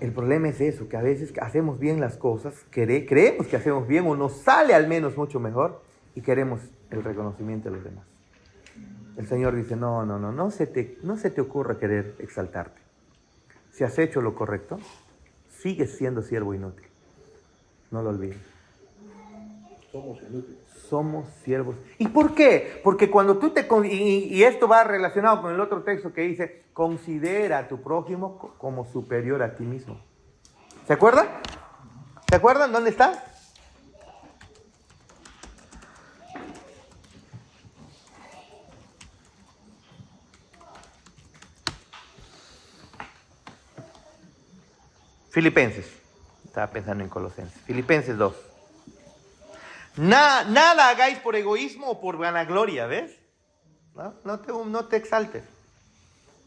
El problema es eso, que a veces hacemos bien las cosas, creemos que hacemos bien o nos sale al menos mucho mejor y queremos el reconocimiento de los demás. El Señor dice, no se te ocurra querer exaltarte. Si has hecho lo correcto, sigues siendo siervo inútil. No lo olvides. Somos inútiles. Somos siervos. ¿Y por qué? Porque cuando tú y esto va relacionado con el otro texto que dice, considera a tu prójimo como superior a ti mismo. ¿Se acuerdan? ¿Se acuerdan? ¿Dónde está? Filipenses. Estaba pensando en Colosenses. Filipenses 2. Nada hagáis por egoísmo o por vanagloria, ¿ves? No te exaltes.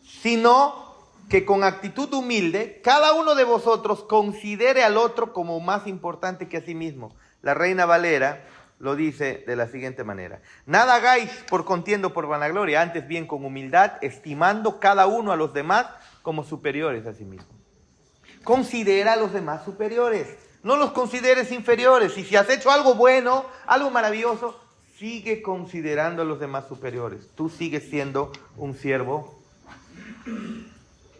Sino que con actitud humilde, cada uno de vosotros considere al otro como más importante que a sí mismo. La Reina Valera lo dice de la siguiente manera. Nada hagáis por contienda o por vanagloria, antes bien con humildad, estimando cada uno a los demás como superiores a sí mismo. Considera a los demás superiores. No los consideres inferiores. Y si has hecho algo bueno, algo maravilloso, sigue considerando a los demás superiores. Tú sigues siendo un siervo.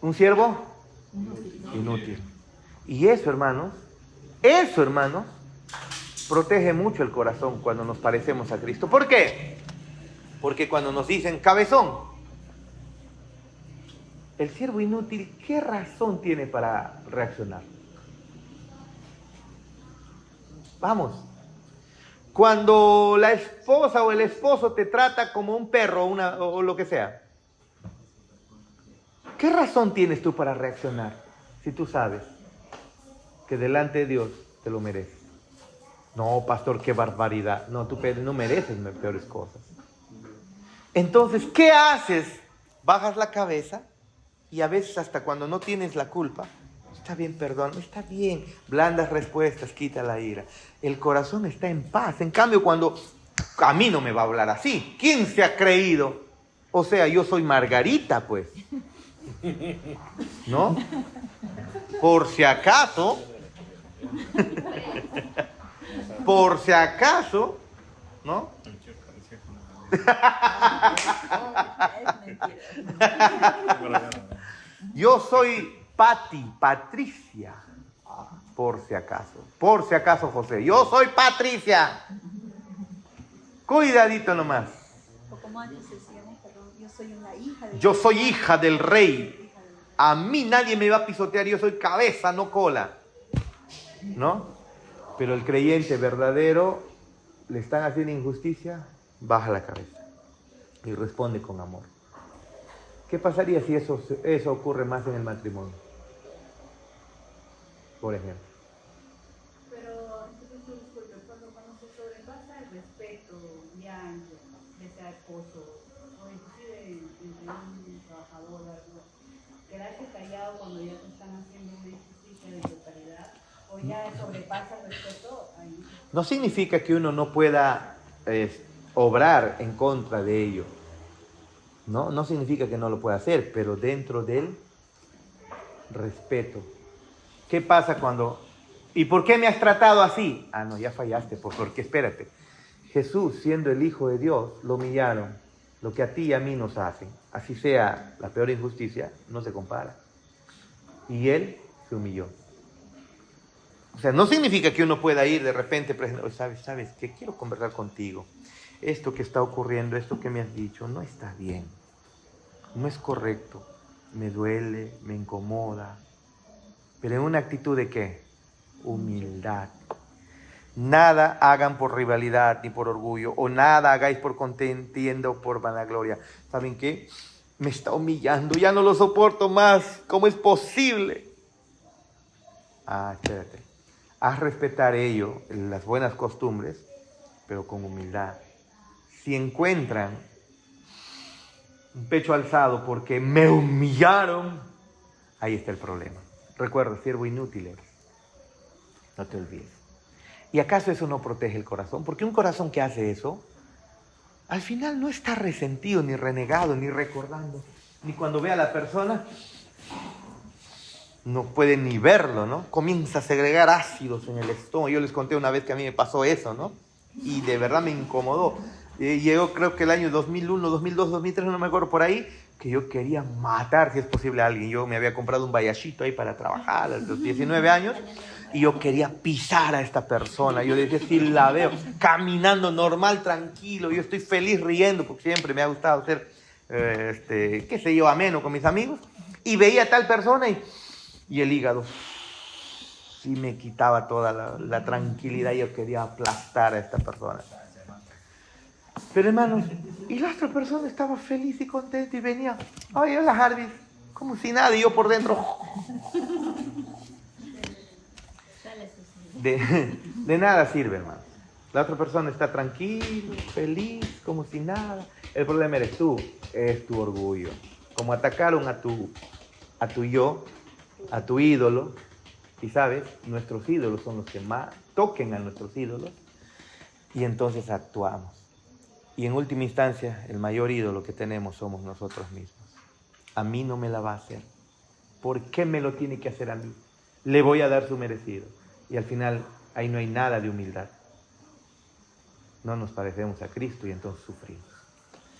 ¿Un siervo? Inútil. Y eso, hermanos, protege mucho el corazón cuando nos parecemos a Cristo. ¿Por qué? Porque cuando nos dicen cabezón, el siervo inútil, ¿qué razón tiene para reaccionar? Vamos. Cuando la esposa o el esposo te trata como un perro o lo que sea, ¿qué razón tienes tú para reaccionar si tú sabes que delante de Dios te lo mereces? No, pastor, qué barbaridad. No, tú no mereces peores cosas. Entonces, ¿qué haces? Bajas la cabeza y a veces hasta cuando no tienes la culpa, está bien, perdón, está bien. Blandas respuestas, quita la ira. El corazón está en paz. En cambio, cuando a mí no me va a hablar así, ¿quién se ha creído? O sea, yo soy Margarita, pues. ¿No? Por si acaso, ¿no? Yo soy Patricia. Por si acaso, José. Yo soy Patricia. Cuidadito nomás. O como antes decíamos, perdón, yo soy hija del rey. A mí nadie me va a pisotear, yo soy cabeza, no cola. ¿No? Pero el creyente verdadero, le están haciendo injusticia, baja la cabeza y responde con amor. ¿Qué pasaría si eso ocurre más en el matrimonio? Por ejemplo. Pero, entonces, disculpe, cuando se sobrepasa el respeto diario de ese esposo, o inclusive entre un trabajador, algo, quedarse callado cuando ya te están haciendo una injusticia de totalidad, o ya sobrepasa el respeto, ahí. No significa que uno no pueda obrar en contra de ello. No significa que no lo pueda hacer, pero dentro del respeto. ¿Qué pasa cuando... ¿Y por qué me has tratado así? Ah, no, ya fallaste, porque espérate. Jesús, siendo el Hijo de Dios, lo humillaron. Lo que a ti y a mí nos hacen, así sea la peor injusticia, no se compara. Y Él se humilló. O sea, no significa que uno pueda ir de repente, ¿sabes qué? Quiero conversar contigo. Esto que está ocurriendo, esto que me has dicho, no está bien. No es correcto. me duele, me incomoda. Pero en una actitud de ¿qué? Humildad. Nada hagan por rivalidad ni por orgullo, o nada hagáis por contienda o por vanagloria. ¿Saben qué? Me está humillando, ya no lo soporto más. ¿Cómo es posible? Espérate. Haz respetar ello, las buenas costumbres, pero con humildad. Si encuentran un pecho alzado porque me humillaron, ahí está el problema. Recuerda, siervo inútil eres. No te olvides. ¿Y acaso eso no protege el corazón? Porque un corazón que hace eso, al final no está resentido, ni renegado, ni recordando. Ni cuando ve a la persona, no puede ni verlo, ¿no? Comienza a segregar ácidos en el estómago. Yo les conté una vez que a mí me pasó eso, ¿no? Y de verdad me incomodó. Llegó creo que el año 2001, 2002, 2003, no me acuerdo por ahí, que yo quería matar, si es posible, a alguien. Yo me había comprado un bayachito ahí para trabajar a los 19 años. Y yo quería pisar a esta persona. Yo decía, si la veo caminando normal, tranquilo, yo estoy feliz riendo, porque siempre me ha gustado ser, qué sé yo, ameno con mis amigos. Y veía a tal persona y el hígado sí me quitaba toda la tranquilidad. Yo quería aplastar a esta persona. Pero hermanos, y la otra persona estaba feliz y contenta y venía, ay, hola Jarvis, como si nada, y yo por dentro... De nada sirve, hermano. La otra persona está tranquilo, feliz, como si nada. El problema eres tú, es tu orgullo. Como atacaron a tu yo, a tu ídolo, y sabes, nuestros ídolos son los que más toquen a nuestros ídolos, y entonces actuamos. Y en última instancia, el mayor ídolo que tenemos somos nosotros mismos. A mí no me la va a hacer. ¿Por qué me lo tiene que hacer a mí? Le voy a dar su merecido. Y al final, ahí no hay nada de humildad. No nos parecemos a Cristo y entonces sufrimos.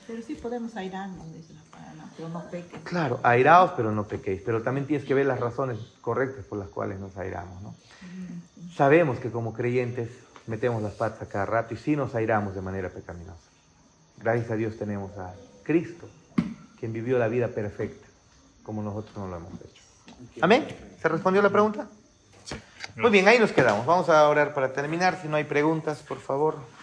Pero sí podemos airarnos, dice la palabra, pero no peques. Claro, airaos, pero no pequéis. Pero también tienes que ver las razones correctas por las cuales nos airamos, ¿no? Sabemos que como creyentes metemos las patas a cada rato y sí nos airamos de manera pecaminosa. Gracias a Dios tenemos a Cristo, quien vivió la vida perfecta, como nosotros no lo hemos hecho. ¿Amén? ¿Se respondió la pregunta? Muy bien, ahí nos quedamos. Vamos a orar para terminar. Si no hay preguntas, por favor.